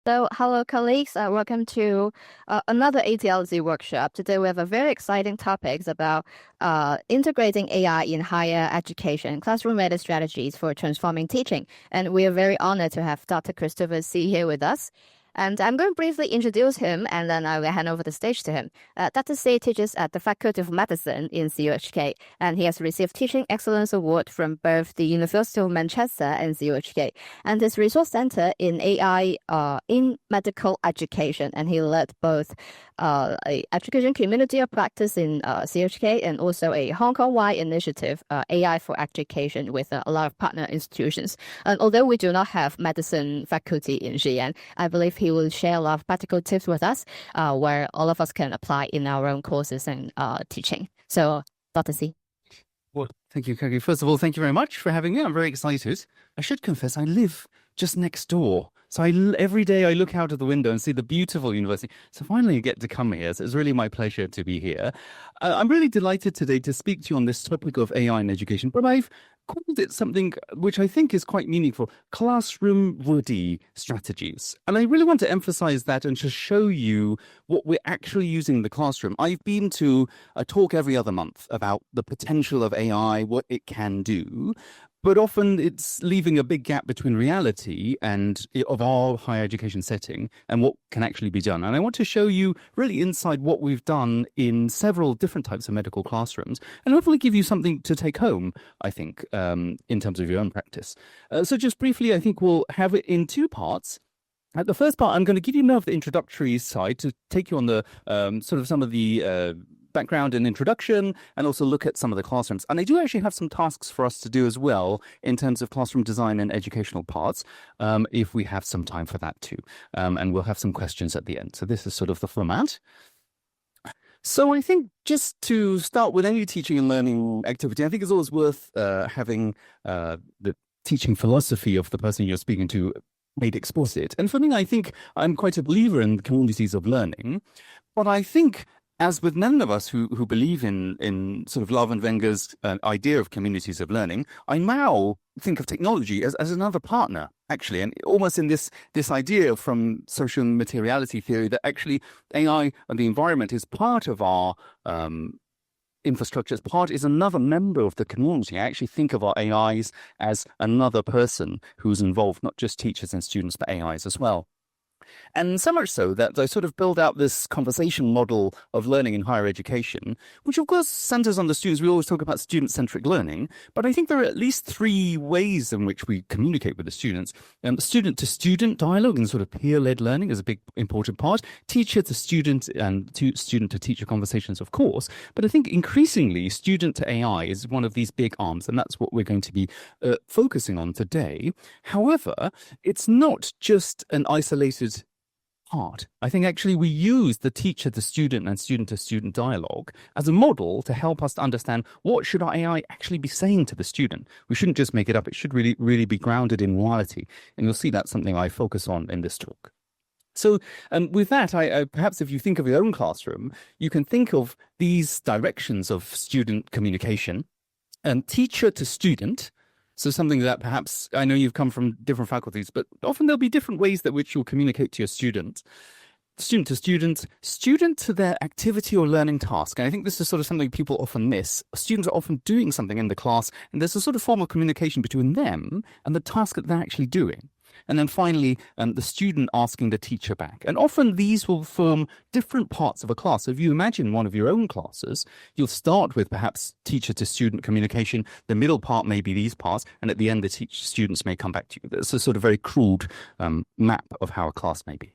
So, hello, colleagues. Welcome to another ATLZ workshop. Today, we have a very exciting topics about integrating AI in higher education, classroom-related strategies for transforming teaching. And we are very honored to have Dr. Christopher C. here with us. And I'm going to briefly introduce him, and then I will hand over the stage to him. Dr. C teaches at the Faculty of Medicine in CUHK, and he has received Teaching Excellence Award from both the University of Manchester and CUHK, and his resource center in AI in medical education, and he led both a education community of practice in CHK and also a Hong Kong-wide initiative, AI for education, with a lot of partner institutions. And although we do not have medicine faculty in Xi'an, I believe he will share a lot of practical tips with us, where all of us can apply in our own courses and teaching. So, Dr. C. Well, thank you, Kagi. First of all, thank you very much for having me. I'm very excited. I should confess, I live just next door. So every day I look out of the window and see the beautiful university. So finally I get to come here. So it's really my pleasure to be here. I'm really delighted today to speak to you on this topic of AI in education, but I've called it something which I think is quite meaningful, classroom-ready strategies. And I really want to emphasize that and to show you what we're actually using in the classroom. I've been to a talk every other month about the potential of AI, what it can do. But often it's leaving a big gap between reality and of our higher education setting and what can actually be done. And I want to show you really inside what we've done in several different types of medical classrooms and hopefully give you something to take home, I think, in terms of your own practice. So just briefly, I think we'll have it in two parts. At the first part, I'm going to give you more of the introductory side to take you on the sort of some of the background and introduction, and also look at some of the classrooms. And I do actually have some tasks for us to do as well in terms of classroom design and educational parts, if we have some time for that too. And we'll have some questions at the end. So this is sort of the format. So I think just to start with any teaching and learning activity, I think it's always worth having the teaching philosophy of the person you're speaking to made explicit. And for me, I think I'm quite a believer in communities of learning, but I think as with none of us who believe in sort of Love and Wenger's idea of communities of learning, I now think of technology as another partner, actually, and almost in this idea from social materiality theory that actually AI and the environment is part of our infrastructure, is another member of the community. I actually think of our AIs as another person who's involved, not just teachers and students, but AIs as well. And so much so that I sort of build out this conversation model of learning in higher education, which of course centers on the students. We always talk about student-centric learning, but I think there are at least three ways in which we communicate with the students. Student-to-student dialogue and sort of peer-led learning is a big important part. Teacher-to-student and student-to-teacher conversations, of course. But I think increasingly student-to-AI is one of these big arms, and that's what we're going to be focusing on today. However, it's not just an isolated part. I think actually we use the teacher to student and student to student dialogue as a model to help us to understand what should our AI actually be saying to the student. We shouldn't just make it up. It should really be grounded in reality. And you'll see that's something I focus on in this talk. So with that, I perhaps if you think of your own classroom, you can think of these directions of student communication and teacher to student. So something that perhaps, I know you've come from different faculties, but often there'll be different ways that which you'll communicate to your student to student, student to their activity or learning task. And I think this is sort of something people often miss. Students are often doing something in the class, and there's a sort of form of communication between them and the task that they're actually doing. And then finally, the student asking the teacher back. And often these will form different parts of a class. So if you imagine one of your own classes, you'll start with perhaps teacher-to-student communication. The middle part may be these parts. And at the end, the students may come back to you. It's a sort of very crude map of how a class may be.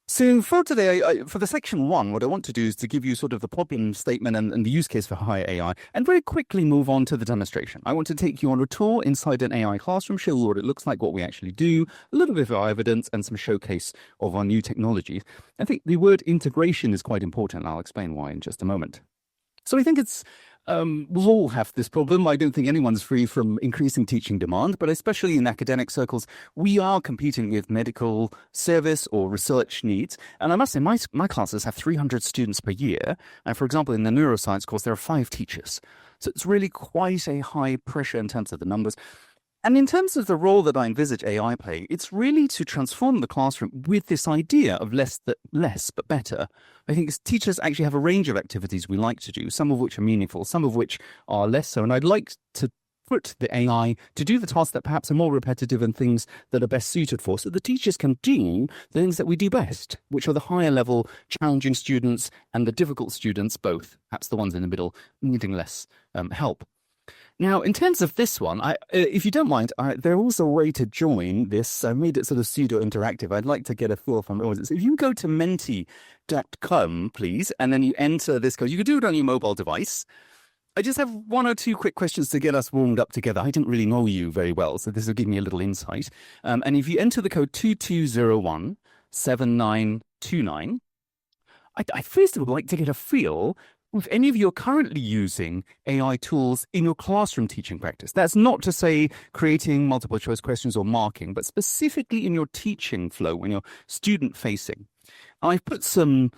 So for today, for the section one, what I want to do is to give you sort of the problem statement and the use case for higher AI, and very quickly move on to the demonstration. I want to take you on a tour inside an AI classroom, show you what it looks like, what we actually do, a little bit of our evidence, and some showcase of our new technologies. I think the word integration is quite important, and I'll explain why in just a moment. So I think it's we'll all have this problem. I don't think anyone's free from increasing teaching demand, but especially in academic circles, we are competing with medical service or research needs. And I must say, my classes have 300 students per year. And for example, in the neuroscience course, there are 5 teachers. So it's really quite a high pressure in terms of the numbers. And in terms of the role that I envisage AI play, it's really to transform the classroom with this idea of less but better. I think teachers actually have a range of activities we like to do, some of which are meaningful, some of which are less so. And I'd like to put the AI to do the tasks that perhaps are more repetitive and things that are best suited for, so the teachers can do the things that we do best, which are the higher level, challenging students and the difficult students, both, perhaps the ones in the middle, needing less help. Now, in terms of this one, if you don't mind, there's also a way to join this. I made it sort of pseudo-interactive. I'd like to get a feel from the audience. If you go to menti.com, please, and then you enter this code, you can do it on your mobile device. I just have one or two quick questions to get us warmed up together. I didn't really know you very well, so this will give me a little insight. And if you enter the code 22017929, I first would like to get a feel if any of you are currently using AI tools in your classroom teaching practice. That's not to say creating multiple choice questions or marking, but specifically in your teaching flow when you're student facing. I've put some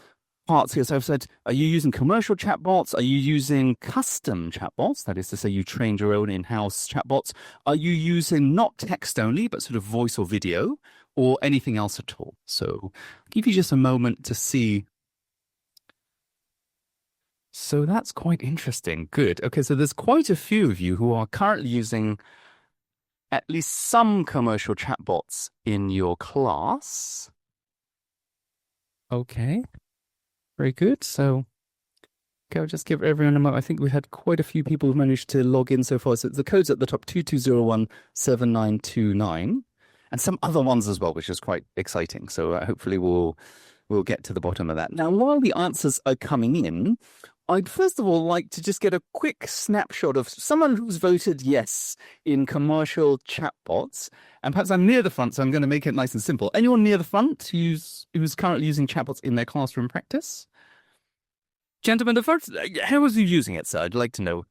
parts here. So I've said, are you using commercial chatbots? Are you using custom chatbots? That is to say, you trained your own in-house chatbots. Are you using not text only, but sort of voice or video, or anything else at all? So I'll give you just a moment to see. So that's quite interesting. Good. Okay, so there's quite a few of you who are currently using at least some commercial chatbots in your class. Okay, very good. So, okay, I'll just give everyone a moment. I think we've had quite a few people who've managed to log in so far. So the code's at the top, 22017929, and some other ones as well, which is quite exciting. So hopefully we'll get to the bottom of that. Now, while the answers are coming in, I'd first of all like to just get a quick snapshot of someone who's voted yes in commercial chatbots. And perhaps I'm near the front, so I'm going to make it nice and simple. Anyone near the front who's currently using chatbots in their classroom practice? Gentlemen, the first, how was you using it, sir? I'd like to know.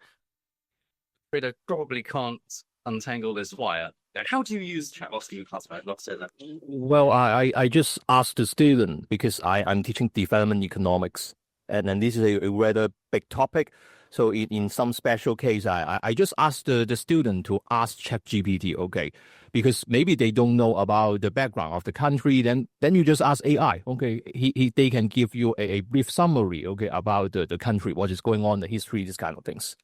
Afraid I probably can't untangle this wire. How do you use chatbots in your classroom? I'd love to say that. Well, I just asked the student because I'm teaching development economics, and then this is a rather big topic. So in some special case, I just asked the student to ask ChatGPT, okay, because maybe they don't know about the background of the country. Then you just ask AI, okay, they can give you a brief summary, okay, about the country, what is going on, the history, these kind of things.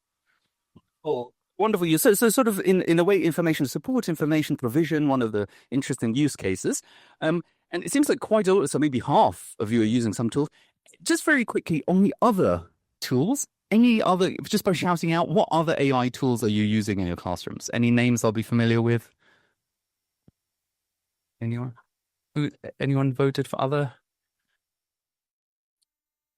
Oh, wonderful. So sort of in a way, information support, information provision, one of the interesting use cases. And it seems like quite a lot, so maybe half of you are using some tools. Just very quickly, on the other tools, any other, just by shouting out, what other AI tools are you using in your classrooms? Any names I'll be familiar with? Anyone? Anyone voted for other?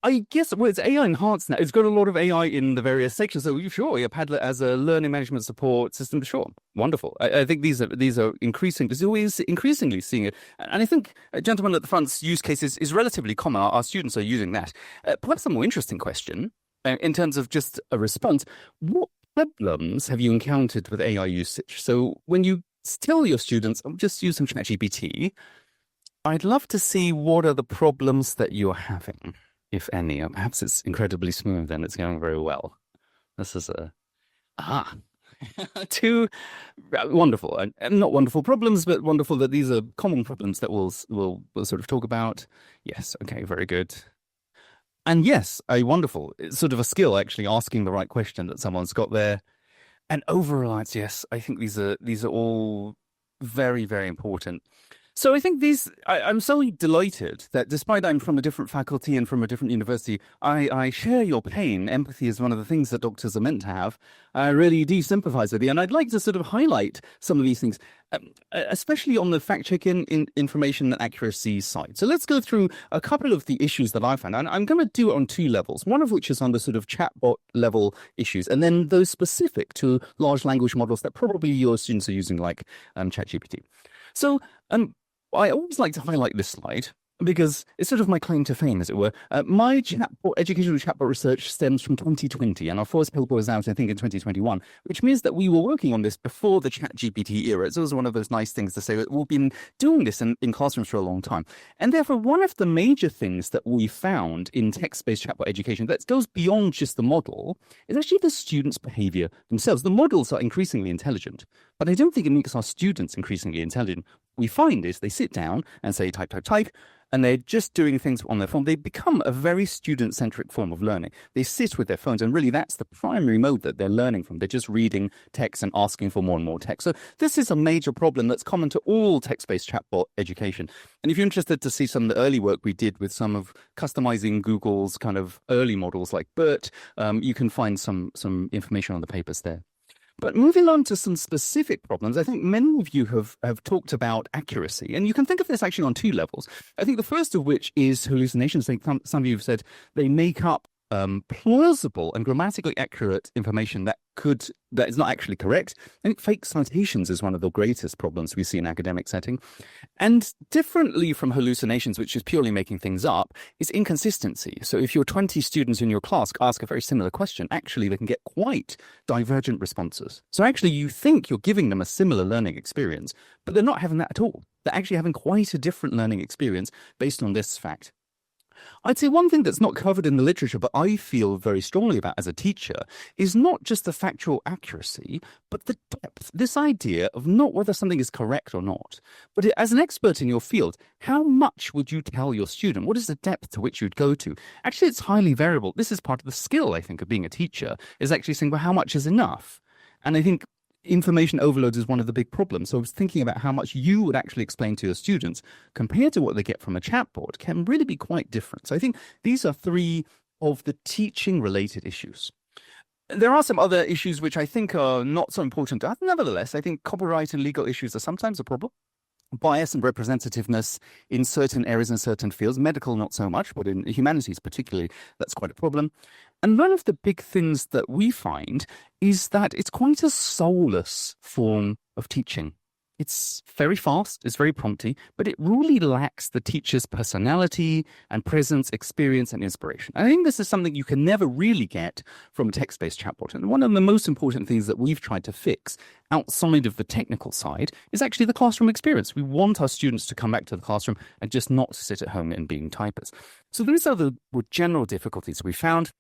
I guess, well, it's AI enhanced now. It's got a lot of AI in the various sections. So sure, Padlet as a learning management support system, sure, wonderful. I think these are increasing. There's always increasingly seeing it, and I think gentlemen at the front's use case is relatively common. Our students are using that. Perhaps a more interesting question in terms of just a response. What problems have you encountered with AI usage? So when you tell your students, I'm just using ChatGPT, I'd love to see what are the problems that you're having, if any. Perhaps it's incredibly smooth and it's going very well. This is two wonderful and not wonderful problems, but wonderful that these are common problems that we'll sort of talk about. Yes, okay, very good. And yes, wonderful. It's sort of a skill actually asking the right question that someone's got there. And over-reliance, yes, I think these are all very, very important. So I think I'm so delighted that despite I'm from a different faculty and from a different university, I share your pain. Empathy is one of the things that doctors are meant to have. I really do sympathize with you. And I'd like to sort of highlight some of these things, especially on the fact-checking information and accuracy side. So let's go through a couple of the issues that I found. And I'm going to do it on two levels, one of which is on the sort of chatbot level issues, and then those specific to large language models that probably your students are using, like ChatGPT. So I always like to highlight this slide because it's sort of my claim to fame, as it were. My educational chatbot research stems from 2020, and our first paper was out, I think, in 2021, which means that we were working on this before the ChatGPT era. So it was one of those nice things to say that we've been doing this in classrooms for a long time. And therefore, one of the major things that we found in text-based chatbot education that goes beyond just the model is actually the students' behavior themselves. The models are increasingly intelligent, but I don't think it makes our students increasingly intelligent. What we find is they sit down and say, type, type, type, and they're just doing things on their phone. They become a very student-centric form of learning. They sit with their phones, and really that's the primary mode that they're learning from. They're just reading text and asking for more and more text. So this is a major problem that's common to all text-based chatbot education. And if you're interested to see some of the early work we did with some of customizing Google's kind of early models like BERT, you can find some information on the papers there. But moving on to some specific problems, I think many of you have talked about accuracy, and you can think of this actually on two levels. I think the first of which is hallucinations. I think some of you have said they make up plausible and grammatically accurate information that is not actually correct. I think fake citations is one of the greatest problems we see in academic setting. And differently from hallucinations, which is purely making things up, is inconsistency. So if your 20 students in your class ask a very similar question, actually they can get quite divergent responses. So actually you think you're giving them a similar learning experience, but they're not having that at all. They're actually having quite a different learning experience based on this fact. I'd say one thing that's not covered in the literature, but I feel very strongly about as a teacher, is not just the factual accuracy, but the depth. This idea of not whether something is correct or not, but as an expert in your field, how much would you tell your student? What is the depth to which you'd go to? Actually, it's highly variable. This is part of the skill, I think, of being a teacher, is actually saying, well, how much is enough? And I think information overload is one of the big problems. So I was thinking about how much you would actually explain to your students compared to what they get from a chatbot can really be quite different. So I think these are three of the teaching related issues. There are some other issues which I think are not so important. Nevertheless, I think copyright and legal issues are sometimes a problem. Bias and representativeness in certain areas and certain fields, medical not so much, but in humanities particularly, that's quite a problem. And one of the big things that we find is that it's quite a soulless form of teaching. It's very fast, it's very prompty, but it really lacks the teacher's personality and presence, experience, and inspiration. I think this is something you can never really get from a text-based chatbot. And one of the most important things that we've tried to fix outside of the technical side is actually the classroom experience. We want our students to come back to the classroom and just not sit at home and being typists. So these are the general difficulties we found.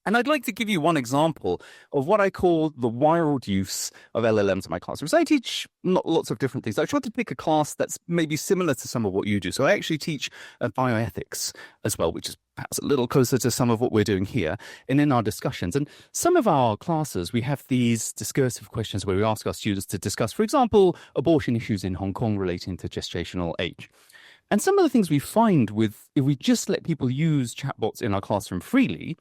And I'd like to give you one example of what I call the wild use of LLMs in my classroom. So I teach lots of different things. I try to pick a class that's maybe similar to some of what you do. So I actually teach bioethics as well, which is perhaps a little closer to some of what we're doing here and in our discussions. And some of our classes, we have these discursive questions where we ask our students to discuss, for example, abortion issues in Hong Kong relating to gestational age. And some of the things we find if we just let people use chatbots in our classroom freely,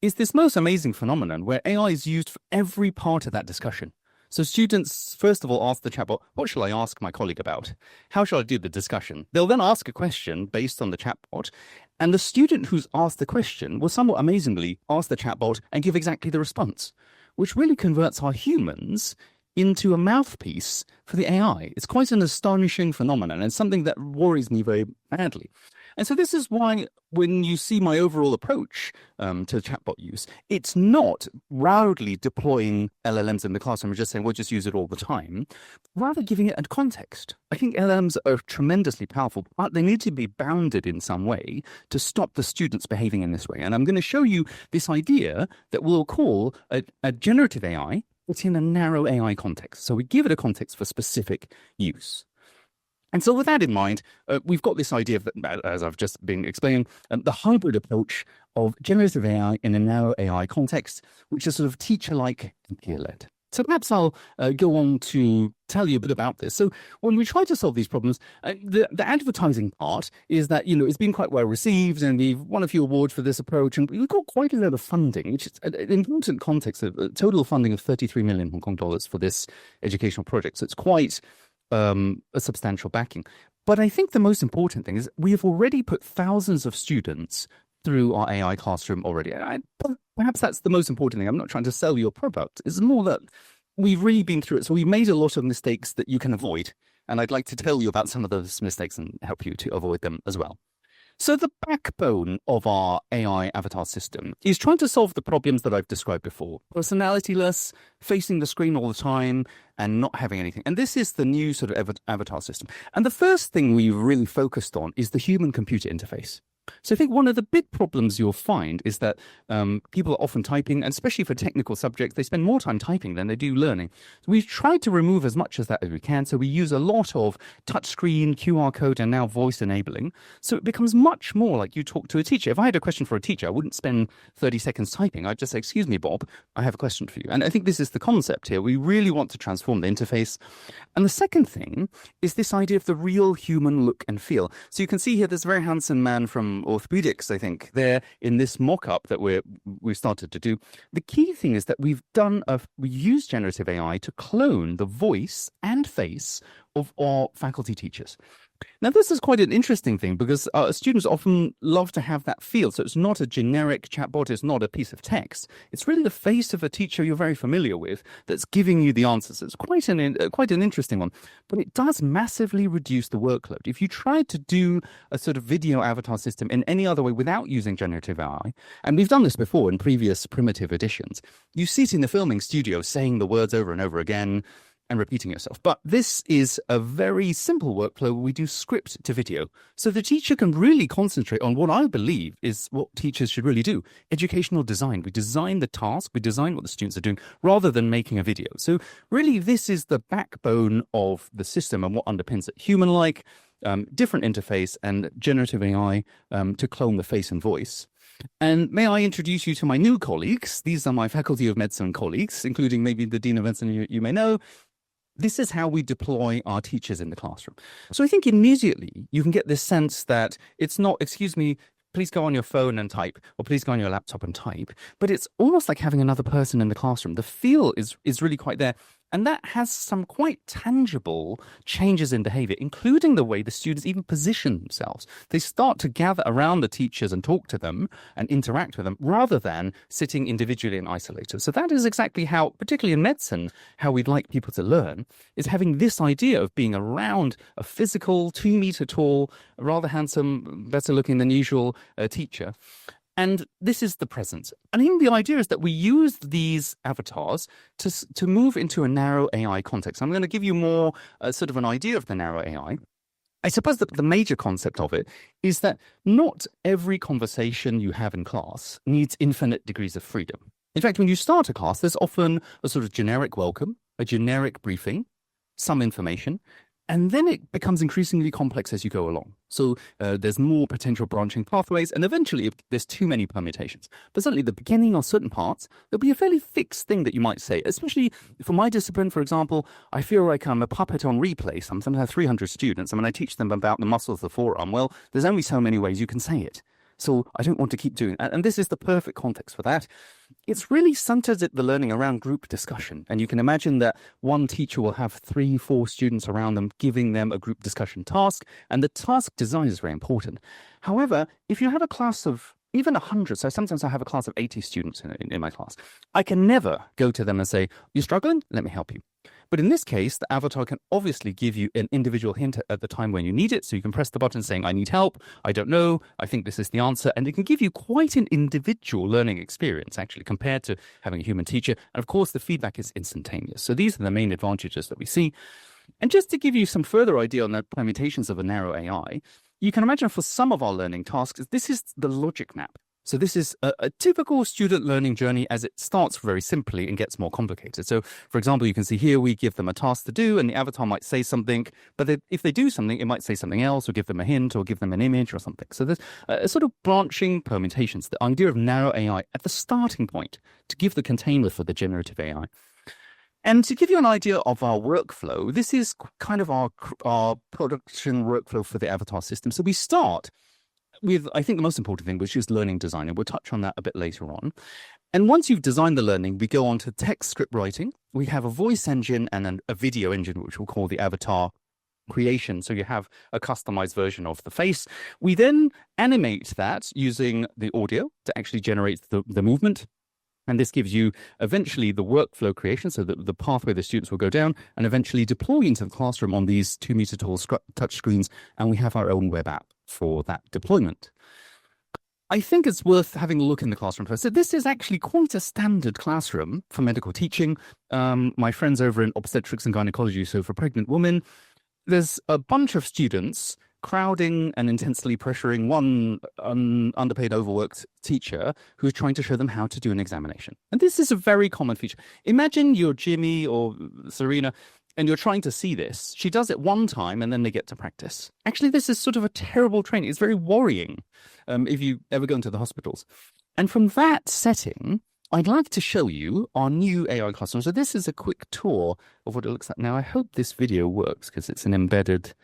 is this most amazing phenomenon where AI is used for every part of that discussion. So students, first of all, ask the chatbot, what shall I ask my colleague about? How shall I do the discussion? They'll then ask a question based on the chatbot, and the student who's asked the question will somewhat amazingly ask the chatbot and give exactly the response, which really converts our humans into a mouthpiece for the AI. It's quite an astonishing phenomenon and something that worries me very badly. And so this is why when you see my overall approach to chatbot use, it's not proudly deploying LLMs in the classroom and just saying, we'll just use it all the time, rather giving it a context. I think LLMs are tremendously powerful, but they need to be bounded in some way to stop the students behaving in this way. And I'm going to show you this idea that we'll call a generative AI, but in a narrow AI context. So we give it a context for specific use. And so with that in mind, we've got this idea of, as I've just been explaining, the hybrid approach of generative AI in a narrow AI context, which is sort of teacher-like and peer-led. So perhaps I'll go on to tell you a bit about this. So when we try to solve these problems, the advertising part is that, it's been quite well received and we've won a few awards for this approach. And we've got quite a lot of funding, which is an important context of total funding of 33 million Hong Kong dollars for this educational project. So it's quite a substantial backing. But I think the most important thing is we have already put thousands of students through our AI classroom already. Perhaps that's the most important thing. I'm not trying to sell your product. It's more that we've really been through it. So we've made a lot of mistakes that you can avoid. And I'd like to tell you about some of those mistakes and help you to avoid them as well. So the backbone of our AI avatar system is trying to solve the problems that I've described before. Personalityless, facing the screen all the time, and not having anything. And this is the new sort of avatar system. And the first thing we really focused on is the human-computer interface. So I think one of the big problems you'll find is that people are often typing, and especially for technical subjects, they spend more time typing than they do learning. So we've tried to remove as much of that as we can. So we use a lot of touchscreen, QR code, and now voice enabling. So it becomes much more like you talk to a teacher. If I had a question for a teacher, I wouldn't spend 30 seconds typing. I'd just say, excuse me, Bob, I have a question for you. And I think this is the concept here. We really want to transform the interface. And the second thing is this idea of the real human look and feel. So you can see here, there's a very handsome man from orthopedics, I think, there in this mock-up that we've started to do. The key thing is that we used generative AI to clone the voice and face of our faculty teachers. Now, this is quite an interesting thing because students often love to have that feel. So it's not a generic chatbot, it's not a piece of text. It's really the face of a teacher you're very familiar with that's giving you the answers. It's quite an interesting one, but it does massively reduce the workload. If you tried to do a sort of video avatar system in any other way without using generative AI, and we've done this before in previous primitive editions, you sit in the filming studio saying the words over and over again, and repeating yourself. But this is a very simple workflow where we do script to video. So the teacher can really concentrate on what I believe is what teachers should really do. Educational design. We design the task, we design what the students are doing, rather than making a video. So really, this is the backbone of the system and what underpins it. Human-like, different interface, and generative AI to clone the face and voice. And may I introduce you to my new colleagues? These are my Faculty of Medicine colleagues, including maybe the Dean of Medicine you may know. This is how we deploy our teachers in the classroom. So I think immediately you can get this sense that it's not, excuse me, please go on your phone and type, or please go on your laptop and type, but it's almost like having another person in the classroom. The feel is really quite there. And that has some quite tangible changes in behavior, including the way the students even position themselves. They start to gather around the teachers and talk to them and interact with them rather than sitting individually and isolated. So that is exactly how, particularly in medicine, how we'd like people to learn, is having this idea of being around a physical, 2-meter tall, rather handsome, better looking than usual teacher. And this is the present. And I think the idea is that we use these avatars to move into a narrow AI context. I'm going to give you more sort of an idea of the narrow AI. I suppose that the major concept of it is that not every conversation you have in class needs infinite degrees of freedom. In fact, when you start a class, there's often a sort of generic welcome, a generic briefing, some information, and then it becomes increasingly complex as you go along. So there's more potential branching pathways, and eventually there's too many permutations. But certainly at the beginning or certain parts, there'll be a fairly fixed thing that you might say. Especially for my discipline, for example, I feel like I'm a puppet on replay. Sometimes I have 300 students, and when I teach them about the muscles of the forearm, well, there's only so many ways you can say it. So I don't want to keep doing that. And this is the perfect context for that. It's really centered at the learning around group discussion. And you can imagine that one teacher will have 3-4 students around them, giving them a group discussion task. And the task design is very important. However, if you have a class of even 100, so sometimes I have a class of 80 students in my class, I can never go to them and say, you're struggling? Let me help you. But in this case, the avatar can obviously give you an individual hint at the time when you need it. So you can press the button saying, I need help, I don't know, I think this is the answer. And it can give you quite an individual learning experience, actually, compared to having a human teacher. And of course, the feedback is instantaneous. So these are the main advantages that we see. And just to give you some further idea on the permutations of a narrow AI, you can imagine for some of our learning tasks, this is the logic map. So this is a typical student learning journey as it starts very simply and gets more complicated. So, for example, you can see here we give them a task to do and the avatar might say something, but if they do something, it might say something else or give them a hint or give them an image or something. So there's a sort of branching permutations, the idea of narrow AI at the starting point to give the container for the generative AI. And to give you an idea of our workflow, this is kind of our production workflow for the avatar system. So we start with, I think, the most important thing, which is learning design. And we'll touch on that a bit later on. And once you've designed the learning, we go on to text script writing. We have a voice engine and then a video engine, which we'll call the avatar creation. So you have a customized version of the face. We then animate that using the audio to actually generate the movement. And this gives you eventually the workflow creation, so that the pathway the students will go down and eventually deploy into the classroom on these 2-meter tall touch screens. And we have our own web app. for that deployment. I think it's worth having a look in the classroom first. So this is actually quite a standard classroom for medical teaching. My friends over in obstetrics and gynecology, so for pregnant women, there's a bunch of students crowding and intensely pressuring one underpaid, overworked teacher who's trying to show them how to do an examination. And this is a very common feature. Imagine you're Jimmy or Serena and you're trying to see this. She does it one time and then they get to practice. Actually, this is sort of a terrible training. It's very worrying if you ever go into the hospitals. And from that setting, I'd like to show you our new AI classroom. So this is a quick tour of what it looks like. Now, I hope this video works because it's an embedded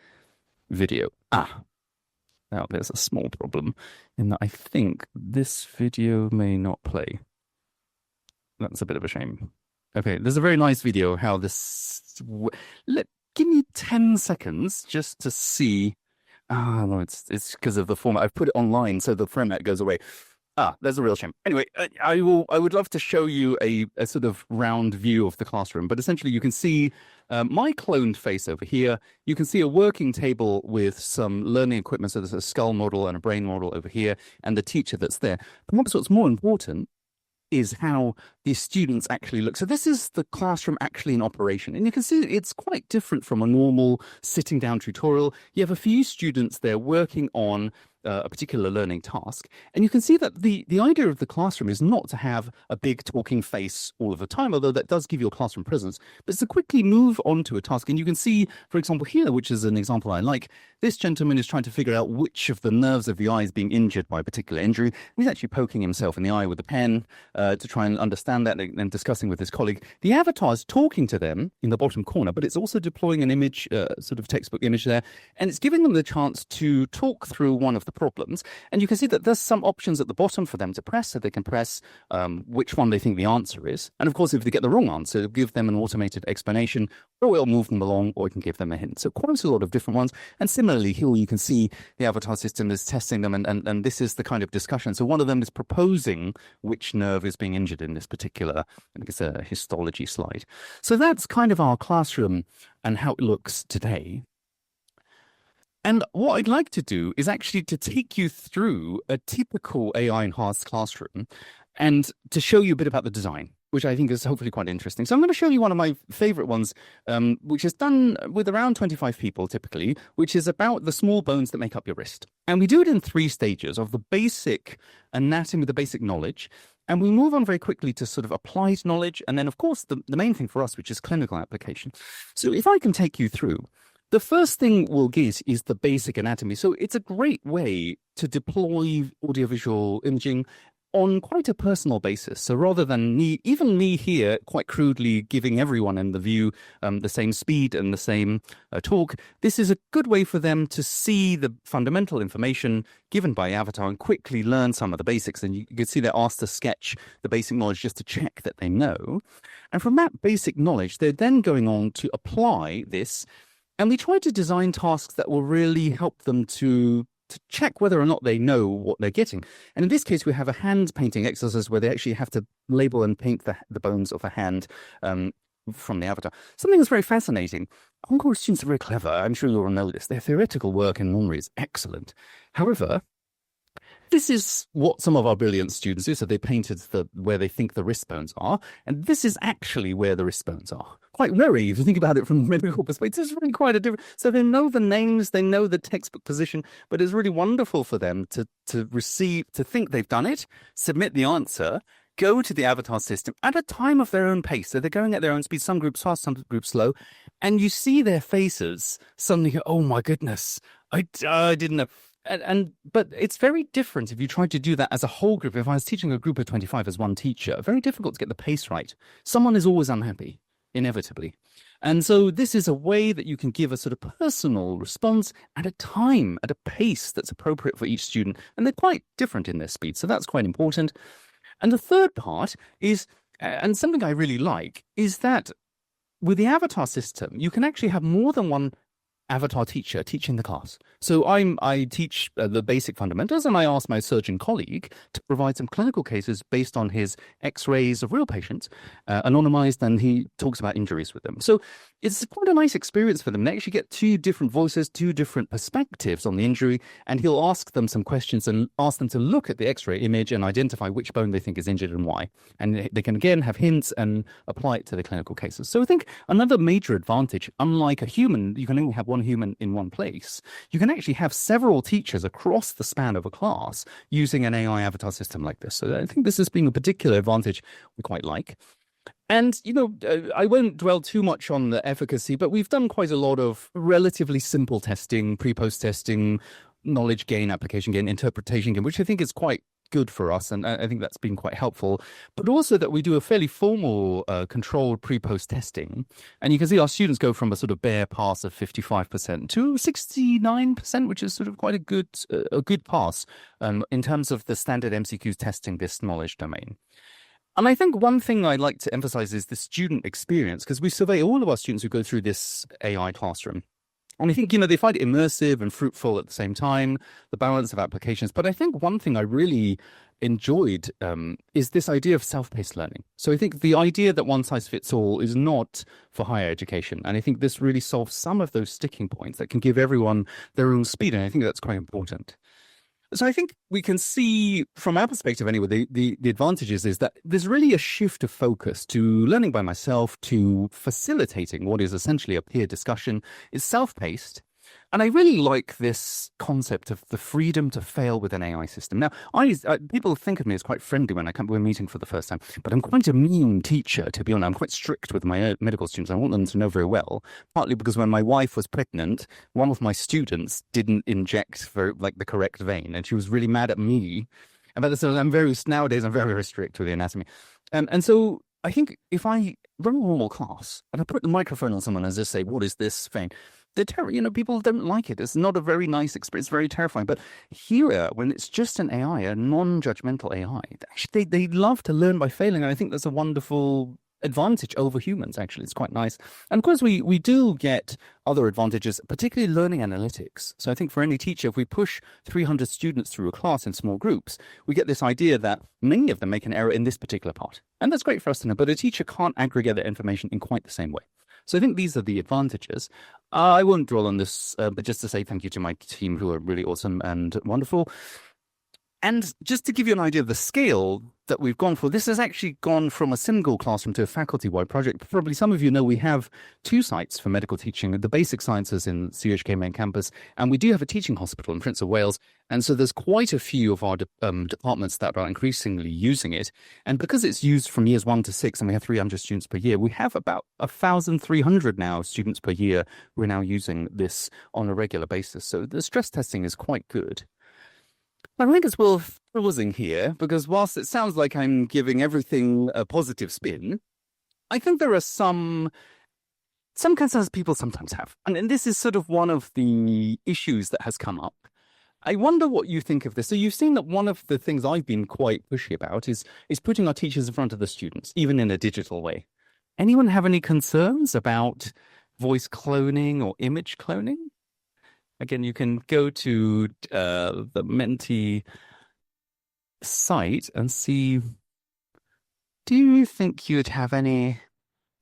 video. Now there's a small problem in that I think this video may not play. That's a bit of a shame. Okay, there's a very nice video how this... Give me 10 seconds just to see. No, it's because of the format. I've put it online so the format goes away. There's a real shame. Anyway, I would love to show you a sort of round view of the classroom, but essentially you can see my cloned face over here. You can see a working table with some learning equipment. So there's a skull model and a brain model over here, and the teacher that's there. But what's more important is how the students actually look. So this is the classroom actually in operation. And you can see it's quite different from a normal sitting down tutorial. You have a few students there working on a particular learning task. And you can see that the idea of the classroom is not to have a big talking face all of the time, although that does give you a classroom presence, but it's to quickly move on to a task. And you can see, for example, here, which is an example I like, this gentleman is trying to figure out which of the nerves of the eye is being injured by a particular injury. He's actually poking himself in the eye with a pen to try and understand that and discussing with his colleague. The avatar is talking to them in the bottom corner, but it's also deploying an image, sort of textbook image there, and it's giving them the chance to talk through one of the problems. And you can see that there's some options at the bottom for them to press, so they can press which one they think the answer is. And of course, if they get the wrong answer, it'll give them an automated explanation, or it'll move them along, or it can give them a hint. So quite a lot of different ones. And similarly, here you can see the avatar system is testing them, and this is the kind of discussion. So one of them is proposing which nerve is being injured in this particular, I think it's a histology slide. So that's kind of our classroom and how it looks today. And what I'd like to do is actually to take you through a typical AI-enhanced classroom and to show you a bit about the design, which I think is hopefully quite interesting. So I'm going to show you one of my favorite ones, which is done with around 25 people typically, which is about the small bones that make up your wrist. And we do it in 3 stages of the basic anatomy, the basic knowledge, and we move on very quickly to sort of applied knowledge. And then, of course, the main thing for us, which is clinical application. So if I can take you through, the first thing we'll get is the basic anatomy. So it's a great way to deploy audiovisual imaging on quite a personal basis. So rather than even me here, quite crudely giving everyone in the view the same speed and the same talk, this is a good way for them to see the fundamental information given by Avatar and quickly learn some of the basics. And you can see they're asked to sketch the basic knowledge just to check that they know. And from that basic knowledge, they're then going on to apply this. And we try to design tasks that will really help them to check whether or not they know what they're getting. And in this case, we have a hand painting exercise where they actually have to label and paint the bones of a hand from the avatar. Something that's very fascinating. Hong Kong students are very clever. I'm sure you'll know this. Their theoretical work in memory is excellent. However, this is what some of our brilliant students do. So they painted where they think the wrist bones are. And this is actually where the wrist bones are. Quite very, if you think about it from a medical perspective, it's really quite a different. So they know the names, they know the textbook position, but it's really wonderful for them to think they've done it, submit the answer, go to the avatar system at a time of their own pace. So they're going at their own speed, some groups fast, some groups slow. And you see their faces suddenly go, oh my goodness, I didn't know. But it's very different if you try to do that as a whole group. If I was teaching a group of 25 as one teacher, very difficult to get the pace right. Someone is always unhappy, inevitably. And so this is a way that you can give a sort of personal response at a time, at a pace that's appropriate for each student. And they're quite different in their speed. So that's quite important. And the third part is, and something I really like, is that with the avatar system, you can actually have more than one avatar teacher teaching the class. So I teach the basic fundamentals, and I ask my surgeon colleague to provide some clinical cases based on his X-rays of real patients, anonymized, and he talks about injuries with them. So it's quite a nice experience for them. They actually get two different voices, two different perspectives on the injury, and he'll ask them some questions and ask them to look at the X-ray image and identify which bone they think is injured and why. And they can again have hints and apply it to the clinical cases. So I think another major advantage, unlike a human, you can only have one human in one place. You can actually have several teachers across the span of a class using an AI avatar system like this. So I think this has been a particular advantage we quite like. And, I won't dwell too much on the efficacy, but we've done quite a lot of relatively simple testing, pre-post testing, knowledge gain, application gain, interpretation gain, which I think is quite good for us. And I think that's been quite helpful. But also that we do a fairly formal controlled pre-post testing. And you can see our students go from a sort of bare pass of 55% to 69%, which is sort of quite a good pass in terms of the standard MCQs testing this knowledge domain. And I think one thing I'd like to emphasize is the student experience, because we survey all of our students who go through this AI classroom. And I think, they find it immersive and fruitful at the same time, the balance of applications. But I think one thing I really enjoyed is this idea of self-paced learning. So I think the idea that one size fits all is not for higher education. And I think this really solves some of those sticking points that can give everyone their own speed. And I think that's quite important. So I think we can see from our perspective anyway, the advantages is that there's really a shift of focus to learning by myself, to facilitating what is essentially a peer discussion. It's self-paced. And I really like this concept of the freedom to fail with an AI system. Now, people think of me as quite friendly when I come to a meeting for the first time, but I'm quite a mean teacher, to be honest. I'm quite strict with my medical students. I want them to know very well, partly because when my wife was pregnant, one of my students didn't inject the correct vein, and she was really mad at me. So nowadays I'm very, very strict with the anatomy. And so I think if I run a normal class and I put the microphone on someone and just say, what is this vein? People don't like it. It's not a very nice experience. It's very terrifying. But here, when it's just an AI, a non-judgmental AI, actually they love to learn by failing. And I think that's a wonderful advantage over humans, actually. It's quite nice. And of course, we do get other advantages, particularly learning analytics. So I think for any teacher, if we push 300 students through a class in small groups, we get this idea that many of them make an error in this particular part. And that's great for us to know. But a teacher can't aggregate that information in quite the same way. So I think these are the advantages. I won't dwell on this, but just to say thank you to my team who are really awesome and wonderful. And just to give you an idea of the scale that we've gone for, this has actually gone from a single classroom to a faculty-wide project. Probably some of you know we have 2 sites for medical teaching, the basic sciences in CUHK main campus, and we do have a teaching hospital in Prince of Wales. And so there's quite a few of our departments that are increasingly using it. And because it's used from years 1 to 6, and we have 300 students per year, we have about 1,300 now students per year who are now using this on a regular basis. So the stress testing is quite good. I think it's worth pausing here, because whilst it sounds like I'm giving everything a positive spin, I think there are some concerns people sometimes have. And this is sort of one of the issues that has come up. I wonder what you think of this. So you've seen that one of the things I've been quite pushy about is putting our teachers in front of the students, even in a digital way. Anyone have any concerns about voice cloning or image cloning? Again, you can go to the Menti site and see, do you think you'd have any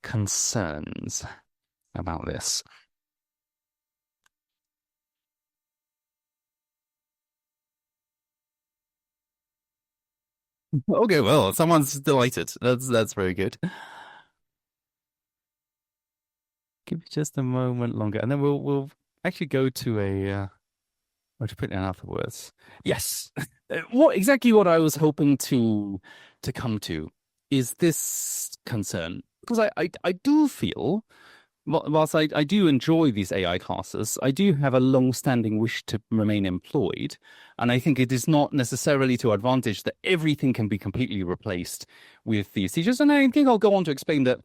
concerns about this? Okay, well, someone's delighted. That's very good. Give me just a moment longer, and then we'll actually go to or to put it in other words. Yes. Exactly what I was hoping to come to is this concern. Because I do feel, whilst I do enjoy these AI classes, I do have a long-standing wish to remain employed. And I think it is not necessarily to advantage that everything can be completely replaced with these teachers. And I think I'll go on to explain that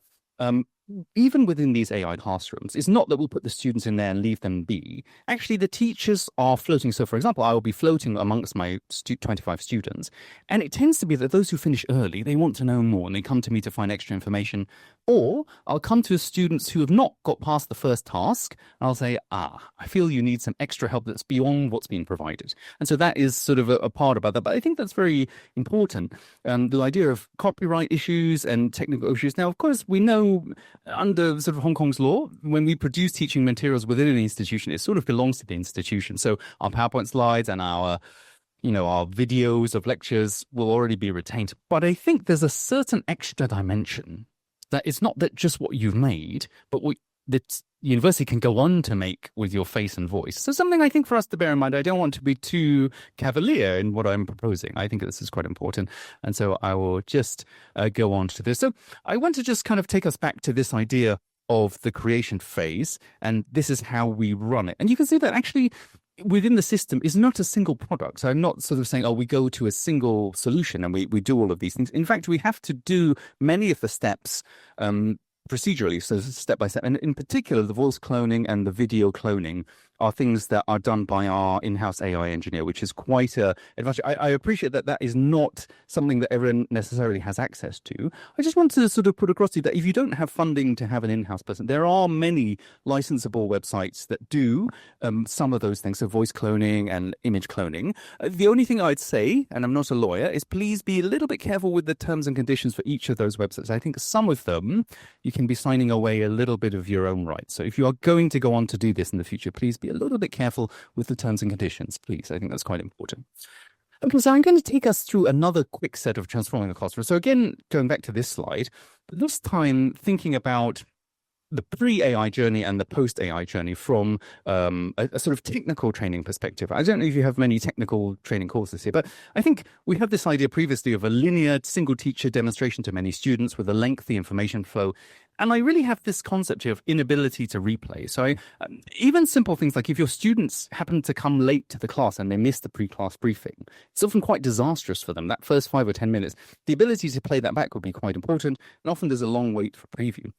even within these AI classrooms, it's not that we'll put the students in there and leave them be. Actually, the teachers are floating. So, for example, I will be floating amongst my 25 students, and it tends to be that those who finish early, they want to know more, and they come to me to find extra information. Or I'll come to students who have not got past the first task, and I'll say, I feel you need some extra help that's beyond what's been provided. And so that is sort of a part about that. But I think that's very important. The idea of copyright issues and technical issues. Now, of course, we know under sort of Hong Kong's law, when we produce teaching materials within an institution, it sort of belongs to the institution. So our PowerPoint slides and our videos of lectures will already be retained. But I think there's a certain extra dimension that it's not that just what you've made, but what the university can go on to make with your face and voice. So something I think for us to bear in mind. I don't want to be too cavalier in what I'm proposing. I think this is quite important. And so I will just go on to this. So I want to just kind of take us back to this idea of the creation phase. And this is how we run it. And you can see that actually within the system is not a single product. So I'm not sort of saying, we go to a single solution and we do all of these things. In fact, we have to do many of the steps procedurally, so step by step. And in particular, the voice cloning and the video cloning are things that are done by our in-house AI engineer, which is quite a advantage. I appreciate that is not something that everyone necessarily has access to. I just want to sort of put across to you that if you don't have funding to have an in-house person, there are many licensable websites that do some of those things, so voice cloning and image cloning. The only thing I'd say, and I'm not a lawyer, is please be a little bit careful with the terms and conditions for each of those websites. I think some of them, you can be signing away a little bit of your own rights. So if you are going to go on to do this in the future, please be a little bit careful with the terms and conditions, please. I think that's quite important. Okay, so I'm going to take us through another quick set of transforming the classroom. So again, going back to this slide, but this time thinking about the pre-AI journey and the post-AI journey from a sort of technical training perspective. I don't know if you have many technical training courses here, but I think we had this idea previously of a linear single teacher demonstration to many students with a lengthy information flow. And I really have this concept here of inability to replay. So even simple things like if your students happen to come late to the class and they miss the pre-class briefing, it's often quite disastrous for them. That first 5 or 10 minutes, the ability to play that back would be quite important. And often there's a long wait for preview.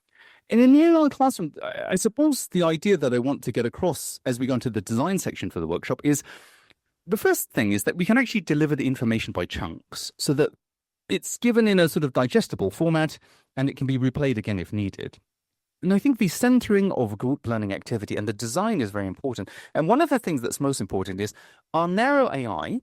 In an AI classroom, I suppose the idea that I want to get across as we go into the design section for the workshop is the first thing is that we can actually deliver the information by chunks so that it's given in a sort of digestible format and it can be replayed again if needed. And I think the centering of group learning activity and the design is very important. And one of the things that's most important is our narrow AI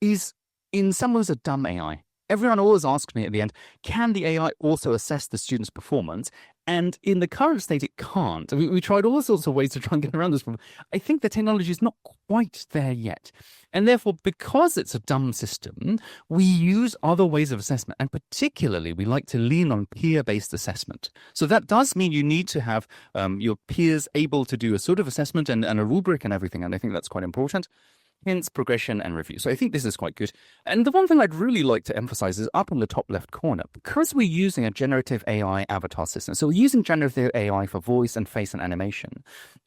is in some ways a dumb AI. Everyone always asks me at the end, can the AI also assess the student's performance? And in the current state, it can't. We tried all sorts of ways to try and get around this problem. I think the technology is not quite there yet. And therefore, because it's a dumb system, we use other ways of assessment. And particularly, we like to lean on peer-based assessment. So that does mean you need to have your peers able to do a sort of assessment and a rubric and everything. And I think that's quite important. Hence, progression and review. So I think this is quite good. And the one thing I'd really like to emphasize is up in the top left corner, because we're using a generative AI avatar system. So we're using generative AI for voice and face and animation.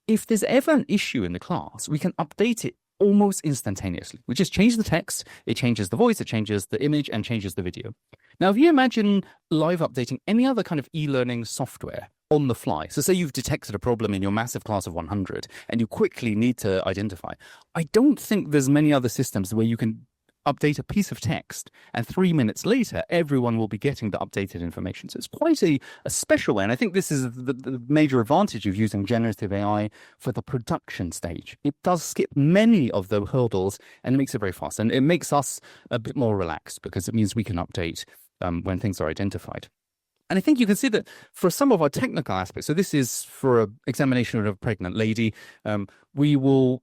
If there's ever an issue in the class, we can update it almost instantaneously. We just change the text, it changes the voice, it changes the image, and changes the video. Now, if you imagine live updating any other kind of e-learning software on the fly, so say you've detected a problem in your massive class of 100 and you quickly need to identify, I don't think there's many other systems where you can update a piece of text and 3 minutes later everyone will be getting the updated information. So it's quite a special way, and I think this is the major advantage of using generative AI for the production stage. It does skip many of the hurdles and it makes it very fast, and it makes us a bit more relaxed because it means we can update when things are identified. And I think you can see that for some of our technical aspects, so this is for an examination of a pregnant lady, we will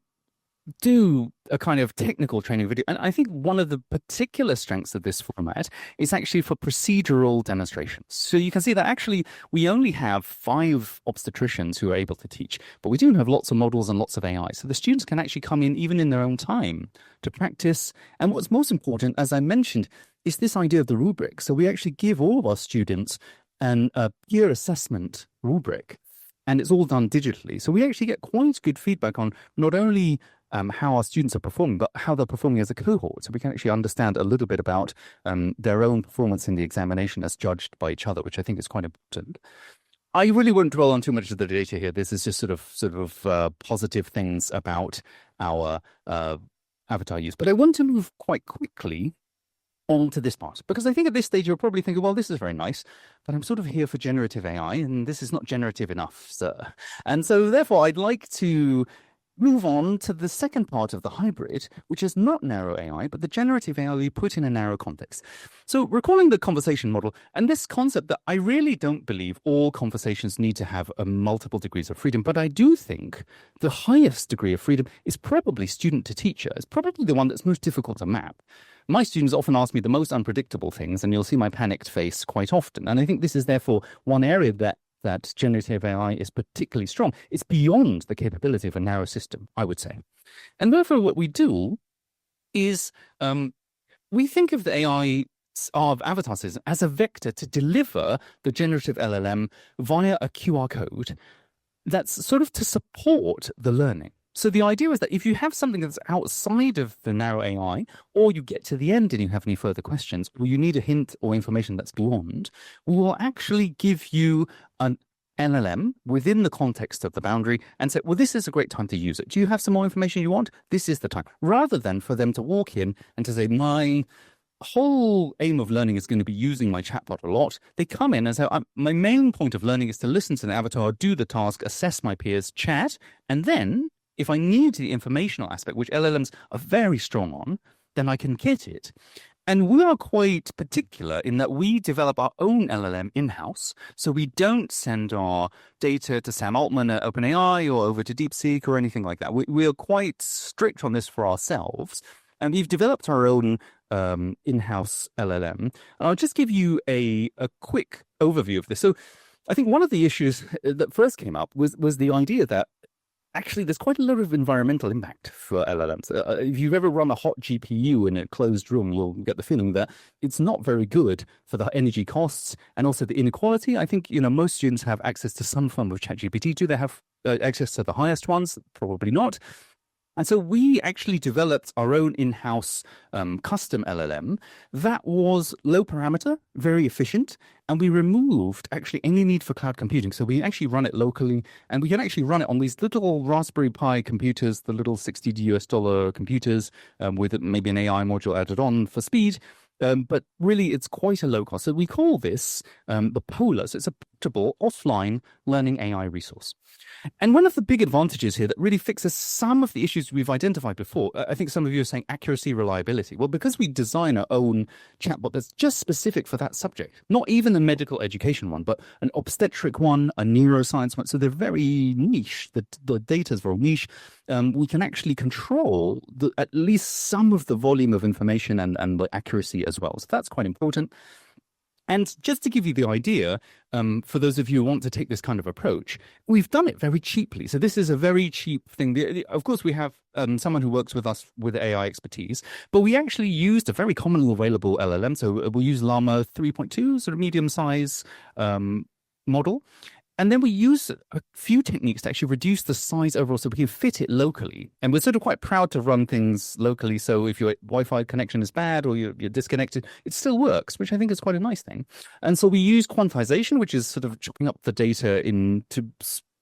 do a kind of technical training video. And I think one of the particular strengths of this format is actually for procedural demonstrations. So you can see that actually we only have 5 obstetricians who are able to teach, but we do have lots of models and lots of AI. So the students can actually come in even in their own time to practice. And what's most important, as I mentioned, is this idea of the rubric. So we actually give all of our students a peer assessment rubric, and it's all done digitally. So we actually get quite good feedback on not only how our students are performing, but how they're performing as a cohort. So we can actually understand a little bit about their own performance in the examination as judged by each other, which I think is quite important. I really won't dwell on too much of the data here. This is just sort of positive things about our avatar use. But I want to move quite quickly on to this part, because I think at this stage you're probably thinking, well, this is very nice, but I'm sort of here for generative AI, and this is not generative enough, sir. And so therefore I'd like to move on to the second part of the hybrid, which is not narrow AI, but the generative AI we put in a narrow context. So recalling the conversation model and this concept that I really don't believe all conversations need to have multiple degrees of freedom, but I do think the highest degree of freedom is probably student to teacher. It's probably the one that's most difficult to map. My students often ask me the most unpredictable things, and you'll see my panicked face quite often. And I think this is therefore one area that generative AI is particularly strong. It's beyond the capability of a narrow system, I would say. And therefore what we do is we think of the AI of avatar system as a vector to deliver the generative LLM via a QR code that's sort of to support the learning. So the idea is that if you have something that's outside of the narrow AI, or you get to the end and you have any further questions, or you need a hint or information that's beyond, we will actually give you an LLM within the context of the boundary and say, well, this is a great time to use it. Do you have some more information you want? This is the time. Rather than for them to walk in and to say, my whole aim of learning is going to be using my chatbot a lot. They come in and say, my main point of learning is to listen to the avatar, do the task, assess my peers, chat, and then if I need the informational aspect, which LLMs are very strong on, then I can get it. And we are quite particular in that we develop our own LLM in-house. So we don't send our data to Sam Altman at OpenAI or over to DeepSeek or anything like that. We are quite strict on this for ourselves. And we've developed our own in-house LLM. And I'll just give you a quick overview of this. So I think one of the issues that first came up was the idea that actually, there's quite a lot of environmental impact for LLMs. If you've ever run a hot GPU in a closed room, you'll get the feeling that it's not very good for the energy costs and also the inequality. I think, most students have access to some form of ChatGPT. Do they have access to the highest ones? Probably not. And so we actually developed our own in-house custom LLM that was low parameter, very efficient, and we removed actually any need for cloud computing. So we actually run it locally, and we can actually run it on these little Raspberry Pi computers, the little $60 computers with maybe an AI module added on for speed. But really, it's quite a low cost. So we call this the Polar. So it's a portable offline learning AI resource. And one of the big advantages here that really fixes some of the issues we've identified before, I think some of you are saying accuracy, reliability. Well, because we design our own chatbot that's just specific for that subject, not even a medical education one, but an obstetric one, a neuroscience one. So they're very niche. The data is very niche. We can actually control at least some of the volume of information and the accuracy as well. So that's quite important. And just to give you the idea, for those of you who want to take this kind of approach, we've done it very cheaply. So this is a very cheap thing. Of course, we have someone who works with us with AI expertise, but we actually used a very commonly available LLM. So we'll use Llama 3.2, sort of medium size model. And then we use a few techniques to actually reduce the size overall so we can fit it locally. And we're sort of quite proud to run things locally. So if your Wi-Fi connection is bad or you're disconnected, it still works, which I think is quite a nice thing. And so we use quantization, which is sort of chopping up the data into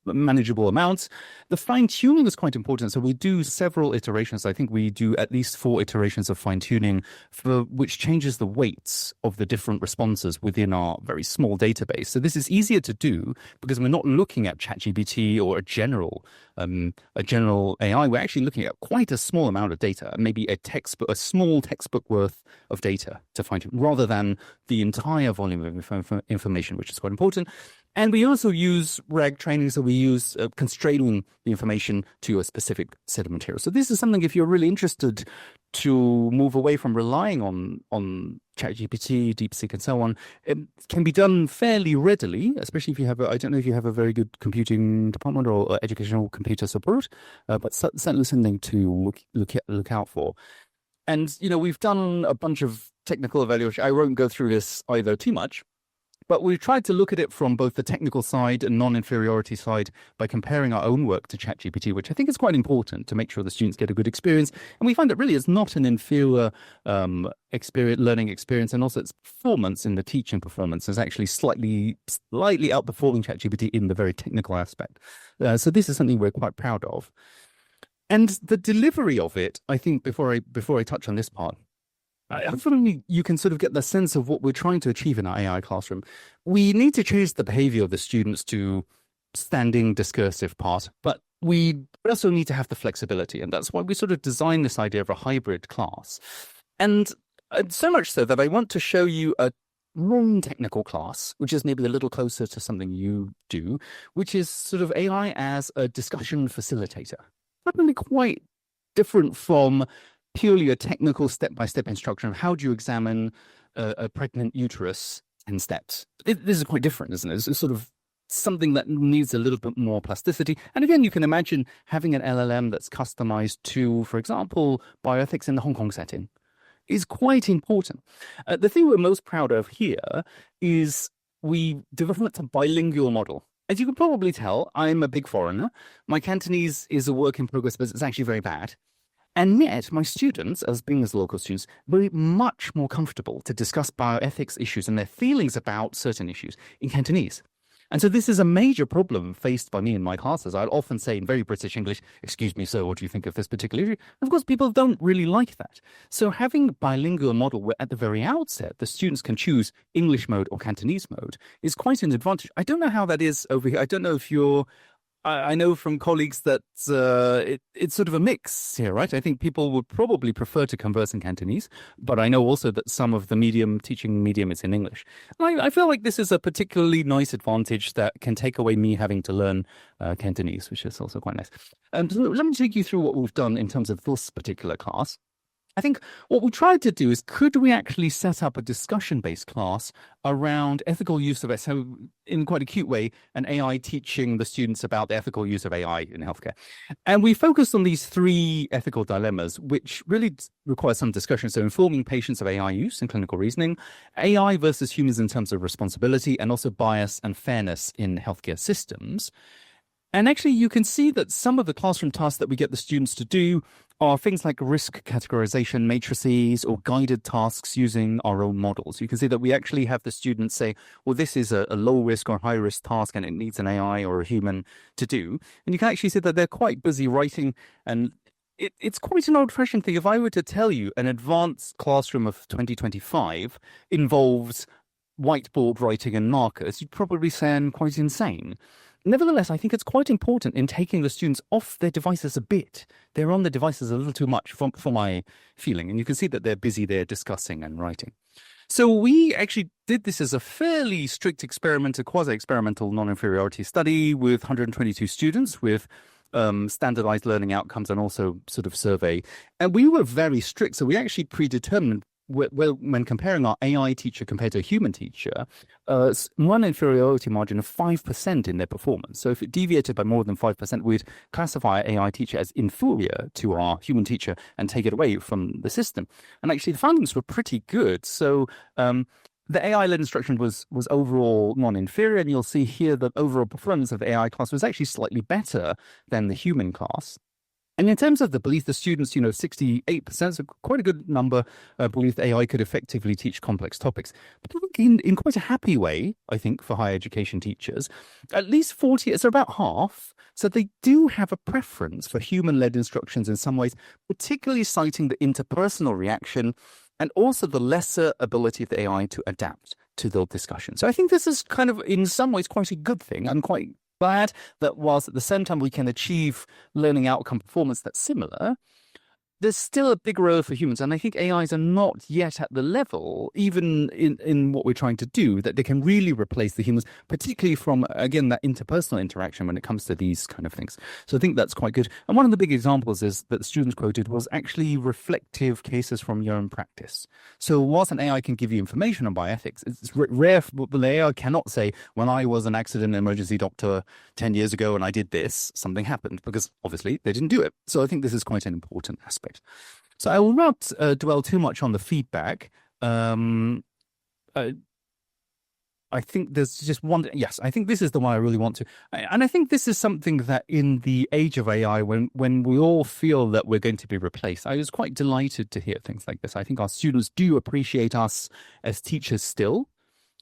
manageable amounts. The fine-tuning is quite important. So we do several iterations. I think we do at least 4 iterations of fine-tuning which changes the weights of the different responses within our very small database. So this is easier to do because we're not looking at ChatGPT or a general AI. We're actually looking at quite a small amount of data, maybe a small textbook worth of data to fine-tune, rather than the entire volume of information, which is quite important. And we also use RAG training, so we use constraining the information to a specific set of materials. So this is something, if you're really interested to move away from relying on ChatGPT, DeepSeek, and so on, it can be done fairly readily, especially if you have I don't know if you have a very good computing department or educational computer support, but certainly something to look out for. And, we've done a bunch of technical evaluation. I won't go through this either too much. But we've tried to look at it from both the technical side and non-inferiority side by comparing our own work to ChatGPT, which I think is quite important to make sure the students get a good experience. And we find it really is not an inferior learning experience, and also its performance in the teaching performance is actually slightly outperforming ChatGPT in the very technical aspect. So this is something we're quite proud of. And the delivery of it, I think, before I touch on this part, hopefully you can sort of get the sense of what we're trying to achieve in our AI classroom. We need to change the behavior of the students to standing discursive part, but we also need to have the flexibility. And that's why we sort of designed this idea of a hybrid class. And so much so that I want to show you a non-technical class, which is maybe a little closer to something you do, which is sort of AI as a discussion facilitator. Probably quite different from purely a technical step-by-step instruction of how do you examine a pregnant uterus in steps. This is quite different, isn't it? It's sort of something that needs a little bit more plasticity. And again, you can imagine having an LLM that's customized to, for example, bioethics in the Hong Kong setting is quite important. The thing we're most proud of here is we developed a bilingual model. As you can probably tell, I'm a big foreigner. My Cantonese is a work in progress, but it's actually very bad. And yet, my students, as local students, were much more comfortable to discuss bioethics issues and their feelings about certain issues in Cantonese. And so this is a major problem faced by me in my classes. I'd often say in very British English, "Excuse me, sir, what do you think of this particular issue?" Of course, people don't really like that. So having a bilingual model where at the very outset, the students can choose English mode or Cantonese mode is quite an advantage. I don't know how that is over here. I don't know if I know from colleagues that it's sort of a mix here, right? I think people would probably prefer to converse in Cantonese, but I know also that some of the teaching medium is in English. And I feel like this is a particularly nice advantage that can take away me having to learn Cantonese, which is also quite nice. So let me take you through what we've done in terms of this particular class. I think what we tried to do is, could we actually set up a discussion-based class around ethical use of it? So in quite a cute way, an AI teaching the students about the ethical use of AI in healthcare. And we focused on these three ethical dilemmas, which really require some discussion. So informing patients of AI use in clinical reasoning, AI versus humans in terms of responsibility, and also bias and fairness in healthcare systems. And actually, you can see that some of the classroom tasks that we get the students to do are things like risk categorization matrices or guided tasks using our own models. You can see that we actually have the students say, well, this is a low risk or high risk task and it needs an AI or a human to do. And you can actually see that they're quite busy writing, and it's quite an old-fashioned thing. If I were to tell you an advanced classroom of 2025 involves whiteboard writing and markers, you'd probably say I'm quite insane. Nevertheless, I think it's quite important in taking the students off their devices a bit. They're on the devices a little too much for my feeling. And you can see that they're busy there discussing and writing. So we actually did this as a fairly strict experimental, quasi-experimental non-inferiority study with 122 students with standardized learning outcomes and also sort of survey. And we were very strict. So we actually predetermined, well, when comparing our AI teacher compared to a human teacher, one inferiority margin of 5% in their performance. So if it deviated by more than 5%, we'd classify our AI teacher as inferior to our human teacher and take it away from the system. And actually, the findings were pretty good. So the AI-led instruction was overall non-inferior, and you'll see here that overall performance of the AI class was actually slightly better than the human class. And in terms of the belief, the students, 68%, so quite a good number, believe that AI could effectively teach complex topics. But in quite a happy way, I think, for higher education teachers, at least 40, so about half, so they do have a preference for human-led instructions in some ways, particularly citing the interpersonal reaction and also the lesser ability of the AI to adapt to the discussion. So I think this is kind of, in some ways, quite a good thing. I'm quite glad that whilst at the same time we can achieve learning outcome performance that's similar, there's still a big role for humans. And I think AIs are not yet at the level, even in what we're trying to do, that they can really replace the humans, particularly from, again, that interpersonal interaction when it comes to these kind of things. So I think that's quite good. And one of the big examples is that the students quoted was actually reflective cases from your own practice. So whilst an AI can give you information on bioethics, it's rare, but the AI cannot say, when I was an accident emergency doctor 10 years ago and I did this, something happened, because obviously they didn't do it. So I think this is quite an important aspect. So I will not dwell too much on the feedback. I I think there's just one. Yes, I think this is the one I really want to. And I think this is something that in the age of AI, when we all feel that we're going to be replaced, I was quite delighted to hear things like this. I think our students do appreciate us as teachers still.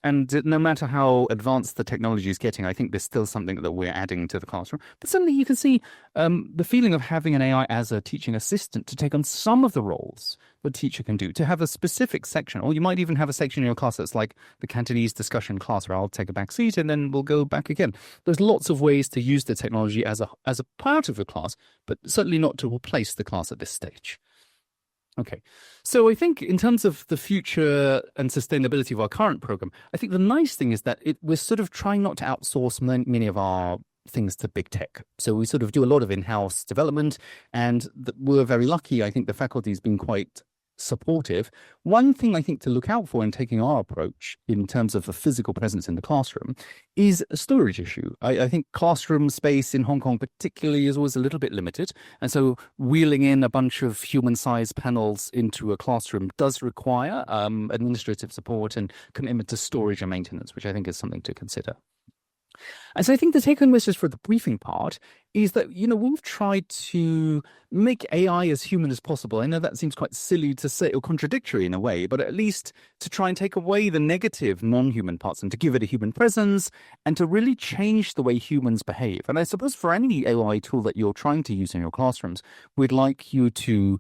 And no matter how advanced the technology is getting, I think there's still something that we're adding to the classroom. But suddenly you can see the feeling of having an AI as a teaching assistant to take on some of the roles the teacher can do, to have a specific section, or you might even have a section in your class that's like the Cantonese discussion class, where I'll take a back seat and then we'll go back again. There's lots of ways to use the technology as a part of the class, but certainly not to replace the class at this stage. Okay, so I think in terms of the future and sustainability of our current program, I think the nice thing is that we're sort of trying not to outsource many of our things to big tech. So we sort of do a lot of in-house development, and we're very lucky. I think the faculty has been quite supportive. One thing I think to look out for in taking our approach in terms of the physical presence in the classroom is a storage issue. I think classroom space in Hong Kong particularly is always a little bit limited. And so wheeling in a bunch of human-sized panels into a classroom does require administrative support and commitment to storage and maintenance, which I think is something to consider. And so I think the take-home message for the briefing part is that, we've tried to make AI as human as possible. I know that seems quite silly to say, or contradictory in a way, but at least to try and take away the negative non-human parts and to give it a human presence and to really change the way humans behave. And I suppose for any AI tool that you're trying to use in your classrooms, we'd like you to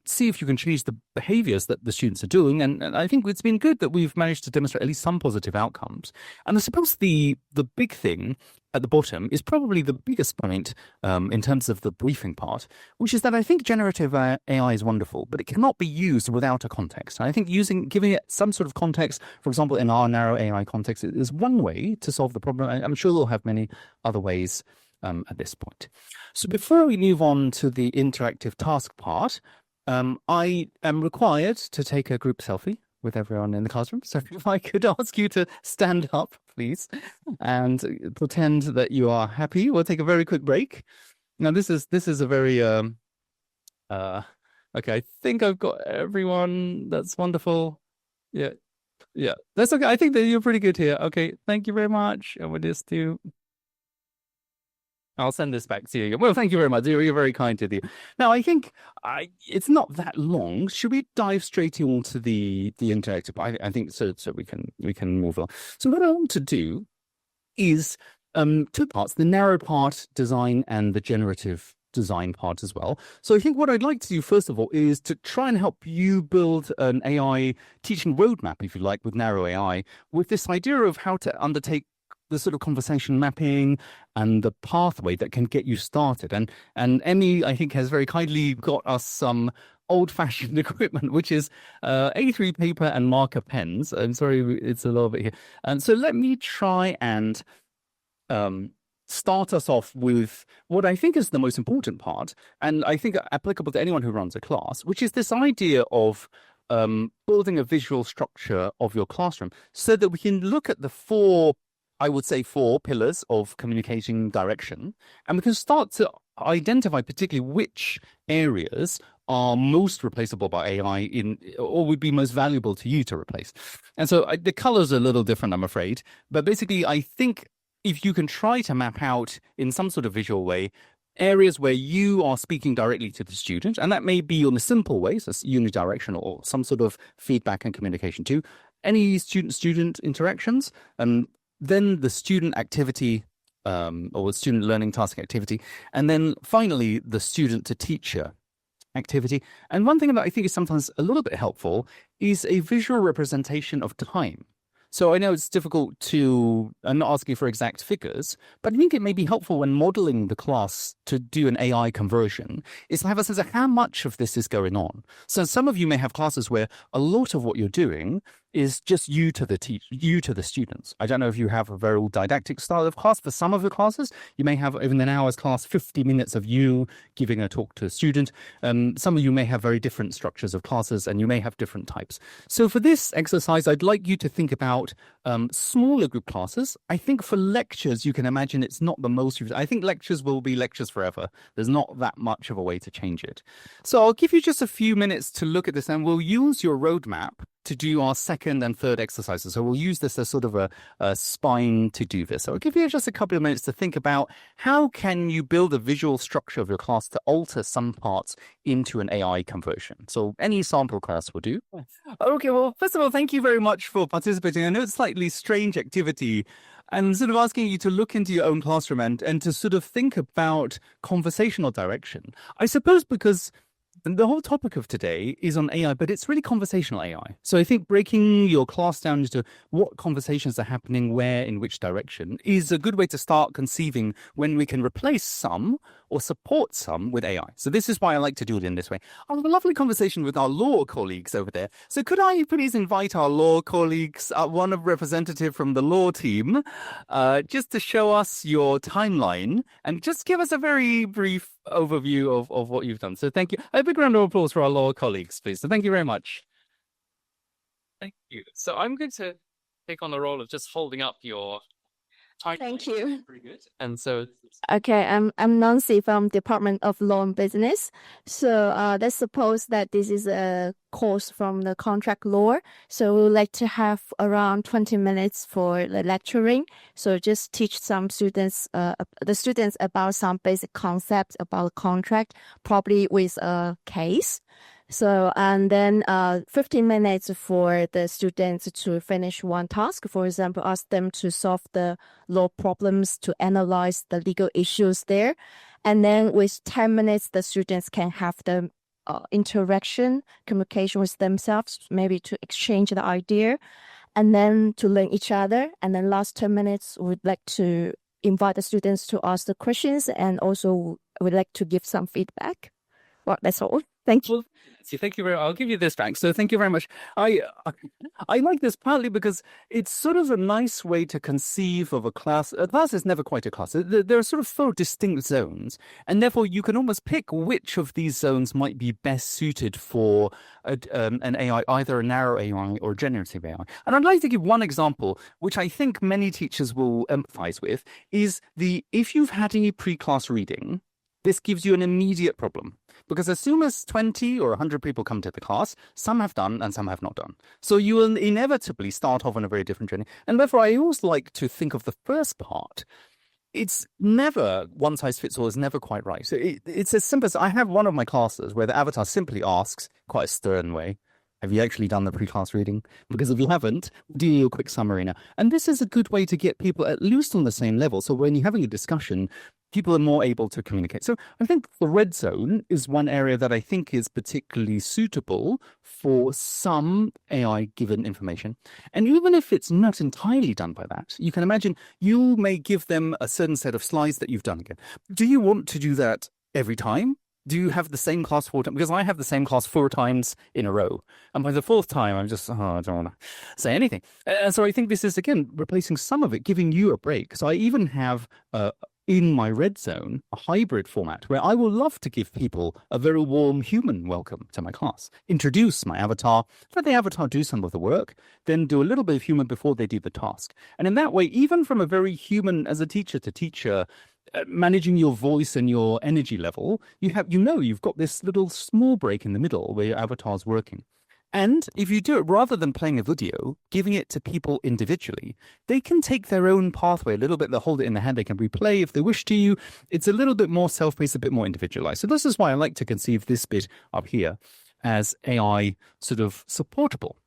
see if you can change the behaviors that the students are doing. And I think it's been good that we've managed to demonstrate at least some positive outcomes. And I suppose the big thing at the bottom is probably the biggest point in terms of the briefing part, which is that I think generative AI is wonderful, but it cannot be used without a context. And I think giving it some sort of context, for example, in our narrow AI context, is one way to solve the problem. I'm sure we'll have many other ways at this point. So before we move on to the interactive task part, I am required to take a group selfie with everyone in the classroom. So if I could ask you to stand up, please, and pretend that you are happy. We'll take a very quick break. Now, this is a very okay. I think I've got everyone. That's wonderful. Yeah, that's okay. I think that you're pretty good here. Okay, thank you very much. And we'll just do. I'll send this back to you. Well, thank you very much. You're very kind to you. Now, I think it's not that long. Should we dive straight into the interactive? I think so we can move on. So what I want to do is two parts: the narrow part, design, and the generative design part as well. So I think what I'd like to do first of all is to try and help you build an AI teaching roadmap, if you like, with narrow AI, with this idea of how to undertake the sort of conversation mapping and the pathway that can get you started. And Emmy, I think, has very kindly got us some old-fashioned equipment, which is A3 paper and marker pens. I'm sorry, it's a little bit here. And so let me try and start us off with what I think is the most important part, and I think applicable to anyone who runs a class, which is this idea of building a visual structure of your classroom so that we can look at the four pillars of communicating direction, and we can start to identify particularly which areas are most replaceable by AI or would be most valuable to you to replace. And so the colors are a little different, I'm afraid, but basically I think if you can try to map out in some sort of visual way areas where you are speaking directly to the student, and that may be in a simple way, so unidirectional, or some sort of feedback and communication too, any student-student interactions, then the student activity or student learning task activity, and then finally the student to teacher activity. And one thing that I think is sometimes a little bit helpful is a visual representation of time. So I know it's difficult I'm not asking for exact figures, but I think it may be helpful when modeling the class to do an AI conversion is to have a sense of how much of this is going on. So some of you may have classes where a lot of what you're doing is just you to the students. I don't know if you have a very didactic style of class. For some of the classes, you may have, even an hour's class, 50 minutes of you giving a talk to a student. Some of you may have very different structures of classes, and you may have different types. So for this exercise, I'd like you to think about smaller group classes. I think for lectures, you can imagine it's not the most used. I think lectures will be lectures forever. There's not that much of a way to change it. So I'll give you just a few minutes to look at this, and we'll use your roadmap to do our second and third exercises. So we'll use this as sort of a spine to do this. So I'll give you just a couple of minutes to think about how can you build a visual structure of your class to alter some parts into an AI conversion. So any sample class will do. Okay, well, first of all, thank you very much for participating. I know it's a slightly strange activity and sort of asking you to look into your own classroom and to sort of think about conversational direction. I suppose because the whole topic of today is on AI, but it's really conversational AI. So I think breaking your class down into what conversations are happening where, in which direction, is a good way to start conceiving when we can replace some or support some with AI. So this is why I like to do it in this way. I have a lovely conversation with our law colleagues over there. So could I please invite our law colleagues, one representative from the law team, just to show us your timeline and just give us a very brief overview of what you've done. So thank you. A big round of applause for our law colleagues, please. So thank you very much. Thank you. So I'm going to take on the role of just holding up your timeline. Thank you. Pretty good. And so Okay, I'm Nancy from Department of Law and Business. So let's suppose that this is a course from the contract law. So we would like to have around 20 minutes for the lecturing. So just teach some students, the students about some basic concepts about contract, probably with a case. So, and then 15 minutes for the students to finish one task. For example, ask them to solve the law problems, to analyze the legal issues there. And then with 10 minutes, the students can have the interaction, communication with themselves, maybe to exchange the idea, and then to learn each other. And then last 10 minutes, we'd like to invite the students to ask the questions, and also we'd like to give some feedback. Well, that's all. Thank you. Well, thank you very much. I'll give you this back. So thank you very much. I like this partly because it's sort of a nice way to conceive of a class. A class is never quite a class. There are sort of 4 distinct zones, and therefore you can almost pick which of these zones might be best suited for an AI, either a narrow AI or generative AI. And I'd like to give one example, which I think many teachers will empathize with, is if you've had any pre-class reading, this gives you an immediate problem. Because as soon as 20 or 100 people come to the class, some have done and some have not done. So you will inevitably start off on a very different journey. And therefore, I always like to think of the first part. It's never one size fits all, is never quite right. So it's as simple as I have one of my classes where the avatar simply asks, quite a stern way, have you actually done the pre-class reading? Because if you haven't, do you a quick summary now? And this is a good way to get people at least on the same level. So when you're having a discussion, people are more able to communicate. So I think the red zone is one area that I think is particularly suitable for some AI given information. And even if it's not entirely done by that, you can imagine you may give them a certain set of slides that you've done again. Do you want to do that every time? Do you have the same class 4 times? Because I have the same class 4 times in a row. And by the 4th time, I'm just, I don't want to say anything. And so I think this is, again, replacing some of it, giving you a break. So I even have in my red zone a hybrid format where I will love to give people a very warm human welcome to my class. Introduce my avatar, let the avatar do some of the work, then do a little bit of human before they do the task. And in that way, even from a very human as a teacher to teacher, managing your voice and your energy level, you've got this little small break in the middle where your avatar's working. And if you do it rather than playing a video, giving it to people individually, they can take their own pathway a little bit. They'll hold it in their hand. They can replay if they wish to you. It's a little bit more self-paced, a bit more individualized. So this is why I like to conceive this bit up here as AI sort of supportable.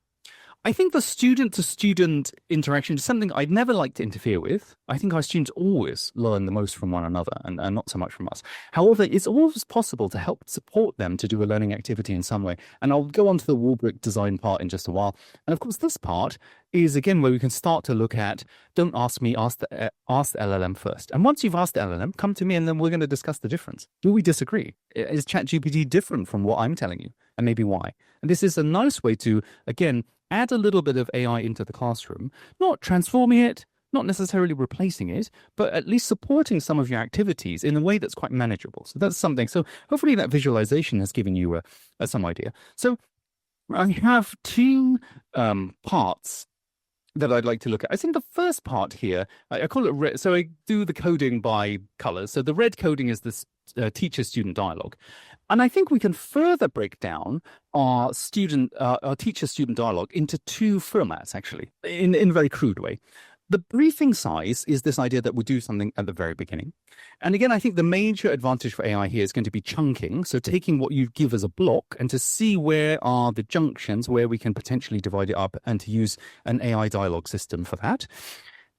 I think the student-to-student interaction is something I'd never like to interfere with. I think our students always learn the most from one another and not so much from us. However, it's always possible to help support them to do a learning activity in some way. And I'll go on to the rubric design part in just a while. And of course, this part is, again, where we can start to look at, don't ask me, ask the LLM first. And once you've asked the LLM, come to me and then we're going to discuss the difference. Do we disagree? Is ChatGPT different from what I'm telling you? And maybe why? And this is a nice way to, again, add a little bit of AI into the classroom, not transforming it, not necessarily replacing it, but at least supporting some of your activities in a way that's quite manageable. So that's something. So hopefully that visualization has given you some idea. So I have 2 parts that I'd like to look at. I think the first part here, I call it red. So I do the coding by colors. So the red coding is this teacher-student dialogue. And I think we can further break down our teacher-student dialogue into two formats, actually, in a very crude way. The briefing size is this idea that we do something at the very beginning. And again, I think the major advantage for AI here is going to be chunking. So taking what you give as a block and to see where are the junctions where we can potentially divide it up and to use an AI dialogue system for that.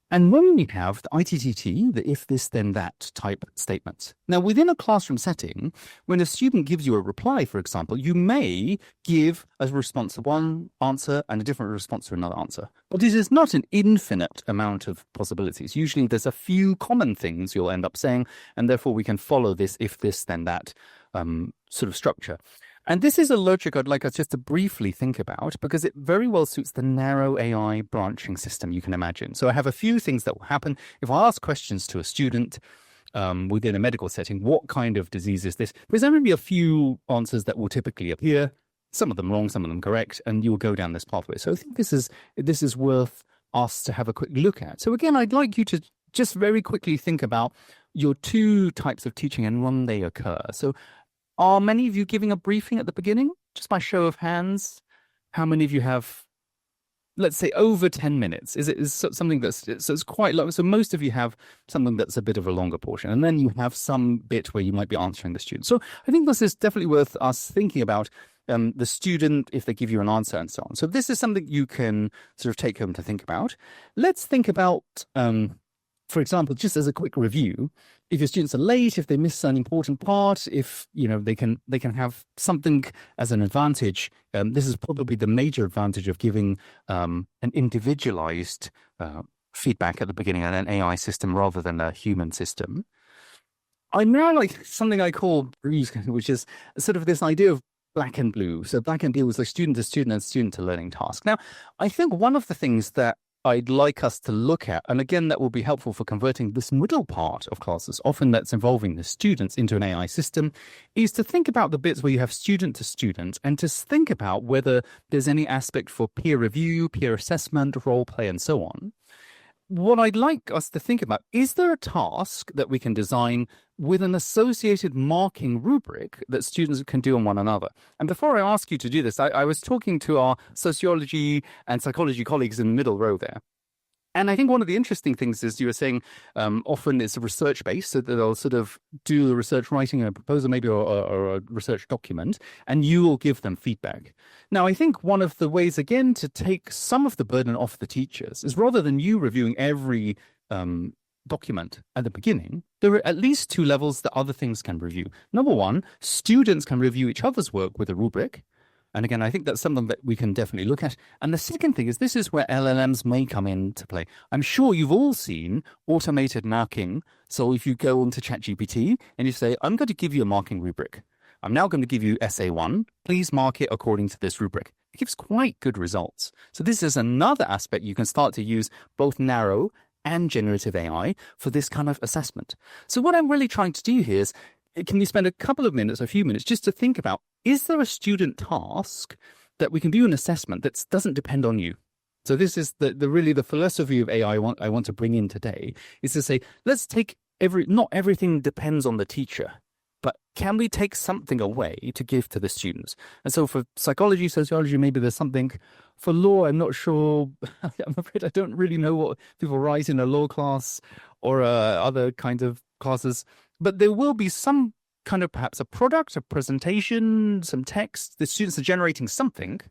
And when we have the ITTT, the if this then that type statements. Now, within a classroom setting, when a student gives you a reply, for example, you may give a response to one answer and a different response to another answer. But it is not an infinite amount of possibilities. Usually there's a few common things you'll end up saying, and therefore we can follow this if this then that sort of structure. And this is a logic I'd like us just to briefly think about because it very well suits the narrow AI branching system you can imagine. So I have a few things that will happen. If I ask questions to a student within a medical setting, what kind of disease is this? There's going to be a few answers that will typically appear, some of them wrong, some of them correct, and you'll go down this pathway. So I think this is worth us to have a quick look at. So again, I'd like you to just very quickly think about your two types of teaching and when they occur. So are many of you giving a briefing at the beginning? Just by show of hands, how many of you have, let's say, over 10 minutes? Is it something that's, so it's quite long. So most of you have something that's a bit of a longer portion. And then you have some bit where you might be answering the student. So I think this is definitely worth us thinking about the student, if they give you an answer and so on. So this is something you can sort of take home to think about. Let's think about, for example, just as a quick review, if your students are late, if they miss an important part, if they can have something as an advantage. This is probably the major advantage of giving an individualized feedback at the beginning of an AI system rather than a human system. I now like something I call BRUISE, which is sort of this idea of black and blue. So black and blue is like student to student and student to learning task. Now, I think one of the things that I'd like us to look at, and again, that will be helpful for converting this middle part of classes, often that's involving the students into an AI system, is to think about the bits where you have student to student and to think about whether there's any aspect for peer review, peer assessment, role play, and so on. What I'd like us to think about, is there a task that we can design with an associated marking rubric that students can do on one another? And before I ask you to do this, I was talking to our sociology and psychology colleagues in the middle row there. And I think one of the interesting things is you were saying often it's research-based, so that they'll sort of do the research writing a proposal maybe or a research document, and you will give them feedback. Now, I think one of the ways, again, to take some of the burden off the teachers is rather than you reviewing every document at the beginning, there are at least two levels that other things can review. Number one, students can review each other's work with a rubric. And again, I think that's something that we can definitely look at. And the second thing is this is where LLMs may come into play. I'm sure you've all seen automated marking. So if you go onto ChatGPT and you say, I'm going to give you a marking rubric. I'm now going to give you essay 1. Please mark it according to this rubric. It gives quite good results. So this is another aspect you can start to use both narrow and generative AI for this kind of assessment. So what I'm really trying to do here is, can you spend a couple of minutes, a few minutes, just to think about, is there a student task that we can do an assessment that doesn't depend on you? So this is really the philosophy of AI I want to bring in today, is to say, let's take not everything depends on the teacher, but can we take something away to give to the students? And so for psychology, sociology, maybe there's something. For law, I'm not sure. I'm afraid I don't really know what people write in a law class or other kinds of classes. But there will be some kind of perhaps a product, a presentation, some text. The students are generating something.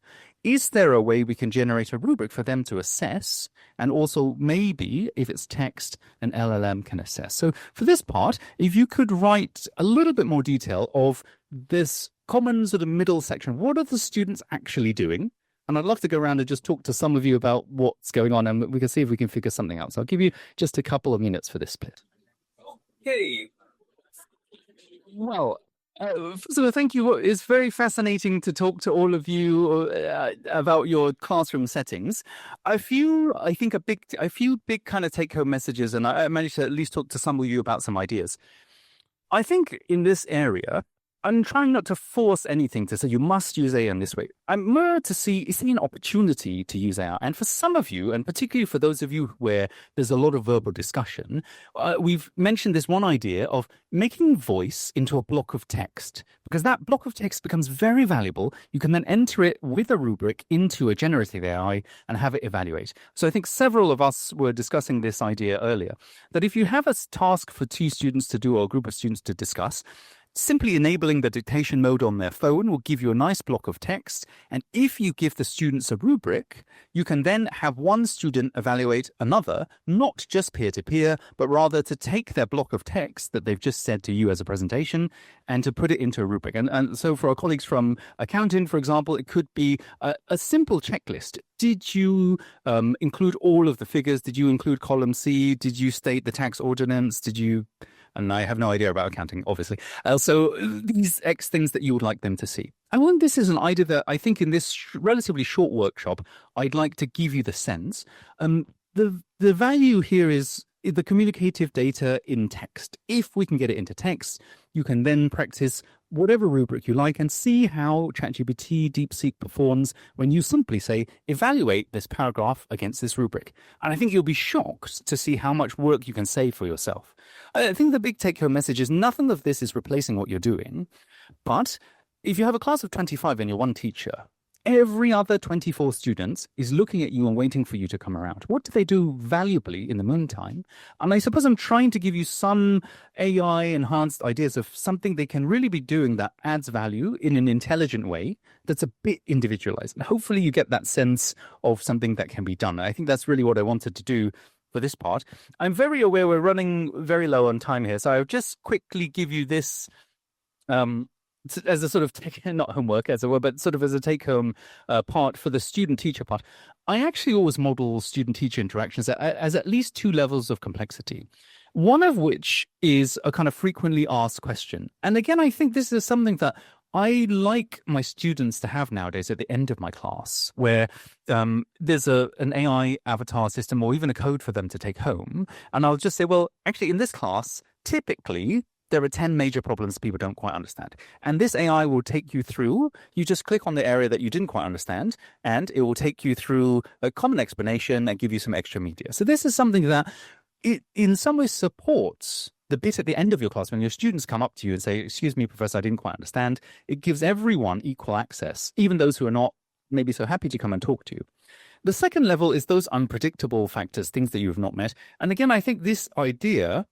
Is there a way we can generate a rubric for them to assess? And also maybe if it's text, an LLM can assess. So for this part, if you could write a little bit more detail of this common sort of middle section, what are the students actually doing? And I'd love to go around and just talk to some of you about what's going on, and we can see if we can figure something out. So I'll give you just a couple of minutes for this bit. Okay. Well, first of all, thank you. It's very fascinating to talk to all of you about your classroom settings. A few big kind of take-home messages, and I managed to at least talk to some of you about some ideas. I think in this area, I'm trying not to force anything to say you must use AI in this way. I'm more to see an opportunity to use AI. And for some of you, and particularly for those of you where there's a lot of verbal discussion, we've mentioned this one idea of making voice into a block of text, because that block of text becomes very valuable. You can then enter it with a rubric into a generative AI and have it evaluate. So I think several of us were discussing this idea earlier, that if you have a task for 2 students to do or a group of students to discuss, simply enabling the dictation mode on their phone will give you a nice block of text. And if you give the students a rubric, you can then have one student evaluate another, not just peer-to-peer, but rather to take their block of text that they've just said to you as a presentation and to put it into a rubric. And so for our colleagues from accounting, for example, it could be a simple checklist. Did you include all of the figures? Did you include column C? Did you state the tax ordinance? Did you... And I have no idea about accounting, obviously. So these X things that you would like them to see. I want this is an idea that I think in this relatively short workshop, I'd like to give you the sense. The value here is the communicative data in text. If we can get it into text, you can then practice whatever rubric you like and see how ChatGPT DeepSeek performs when you simply say, evaluate this paragraph against this rubric. And I think you'll be shocked to see how much work you can save for yourself. I think the big take-home message is nothing of this is replacing what you're doing. But if you have a class of 25 and you're one teacher, every other 24 students is looking at you and waiting for you to come around. What do they do valuably in the meantime? And I suppose I'm trying to give you some AI-enhanced ideas of something they can really be doing that adds value in an intelligent way that's a bit individualized. And hopefully you get that sense of something that can be done. I think that's really what I wanted to do for this part. I'm very aware we're running very low on time here, so I'll just quickly give you this as a sort of not homework as it were, but sort of as a take-home part for the student-teacher part. I actually always model student-teacher interactions as at least 2 levels of complexity. One of which is a kind of frequently asked question. And again, I think this is something that I like my students to have nowadays at the end of my class, where there's an AI avatar system or even a code for them to take home. And I'll just say, well, actually in this class, typically, there are 10 major problems people don't quite understand. And this AI will take you through, you just click on the area that you didn't quite understand, and it will take you through a common explanation and give you some extra media. So this is something that it in some ways supports the bit at the end of your class when your students come up to you and say, excuse me, Professor, I didn't quite understand. It gives everyone equal access, even those who are not maybe so happy to come and talk to you. The second level is those unpredictable factors, things that you have not met. And again, I think this idea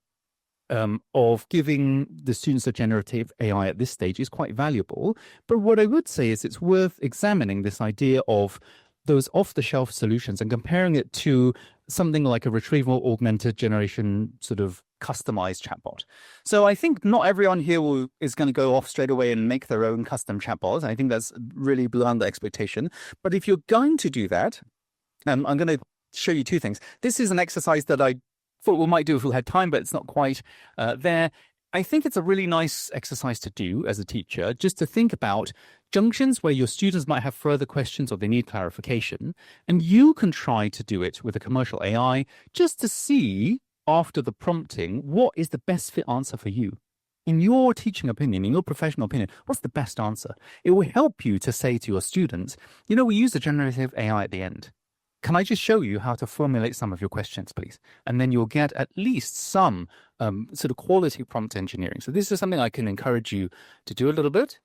of giving the students a generative AI at this stage is quite valuable. But what I would say is it's worth examining this idea of those off-the-shelf solutions and comparing it to something like a retrieval augmented generation sort of customized chatbot. So I think not everyone here is going to go off straight away and make their own custom chatbots. I think that's really beyond the expectation. But if you're going to do that, I'm going to show you 2 things. This is an exercise that I thought we might do if we had time, but it's not quite there. I think it's a really nice exercise to do as a teacher, just to think about junctions where your students might have further questions or they need clarification. And you can try to do it with a commercial AI just to see, after the prompting, what is the best fit answer for you. In your teaching opinion, in your professional opinion, what's the best answer? It will help you to say to your students, you know, we use the generative AI at the end. Can I just show you how to formulate some of your questions, please? And then you'll get at least some sort of quality prompt engineering. So this is something I can encourage you to do a little bit.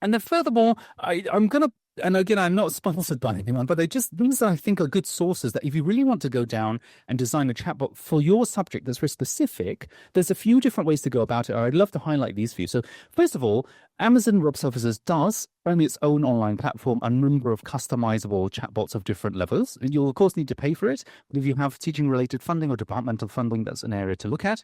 And then furthermore, I'm going to, and again, I'm not sponsored by anyone, but these I think are good sources that if you really want to go down and design a chatbot for your subject that's very specific, there's a few different ways to go about it. I'd love to highlight these for you. So first of all, Amazon Web Services does own its own online platform, a number of customizable chatbots of different levels. And you'll, of course, need to pay for it. But if you have teaching-related funding or departmental funding, that's an area to look at.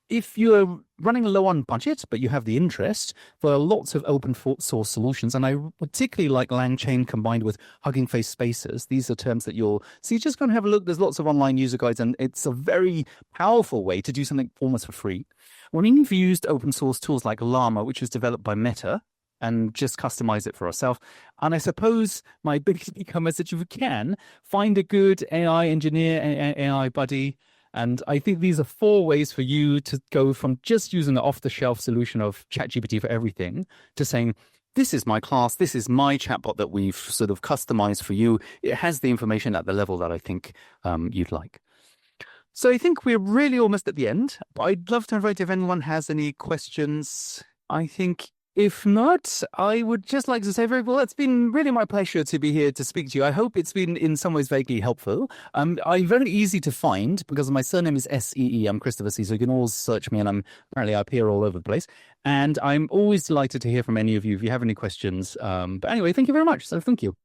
If you're running low on budget, but you have the interest, there are lots of open source solutions. And I particularly like LangChain combined with Hugging Face Spaces. These are terms that you'll see. Just go and have a look. There's lots of online user guides, and it's a very powerful way to do something almost for free. When you've used open source tools like Llama, which was developed by Meta, and just customize it for ourselves. And I suppose my big take-home message, if you can, find a good AI engineer, AI buddy, And I think these are 4 ways for you to go from just using an off-the-shelf solution of ChatGPT for everything to saying, this is my class, this is my chatbot that we've sort of customized for you. It has the information at the level that I think you'd like. So I think we're really almost at the end. I'd love to invite if anyone has any questions. I think if not, I would just like to say very well, it's been really my pleasure to be here to speak to you. I hope it's been in some ways vaguely helpful. I'm very easy to find because my surname is S-E-E. I'm Christopher C. So you can always search me, and apparently I appear all over the place. And I'm always delighted to hear from any of you if you have any questions. But anyway, thank you very much. So thank you.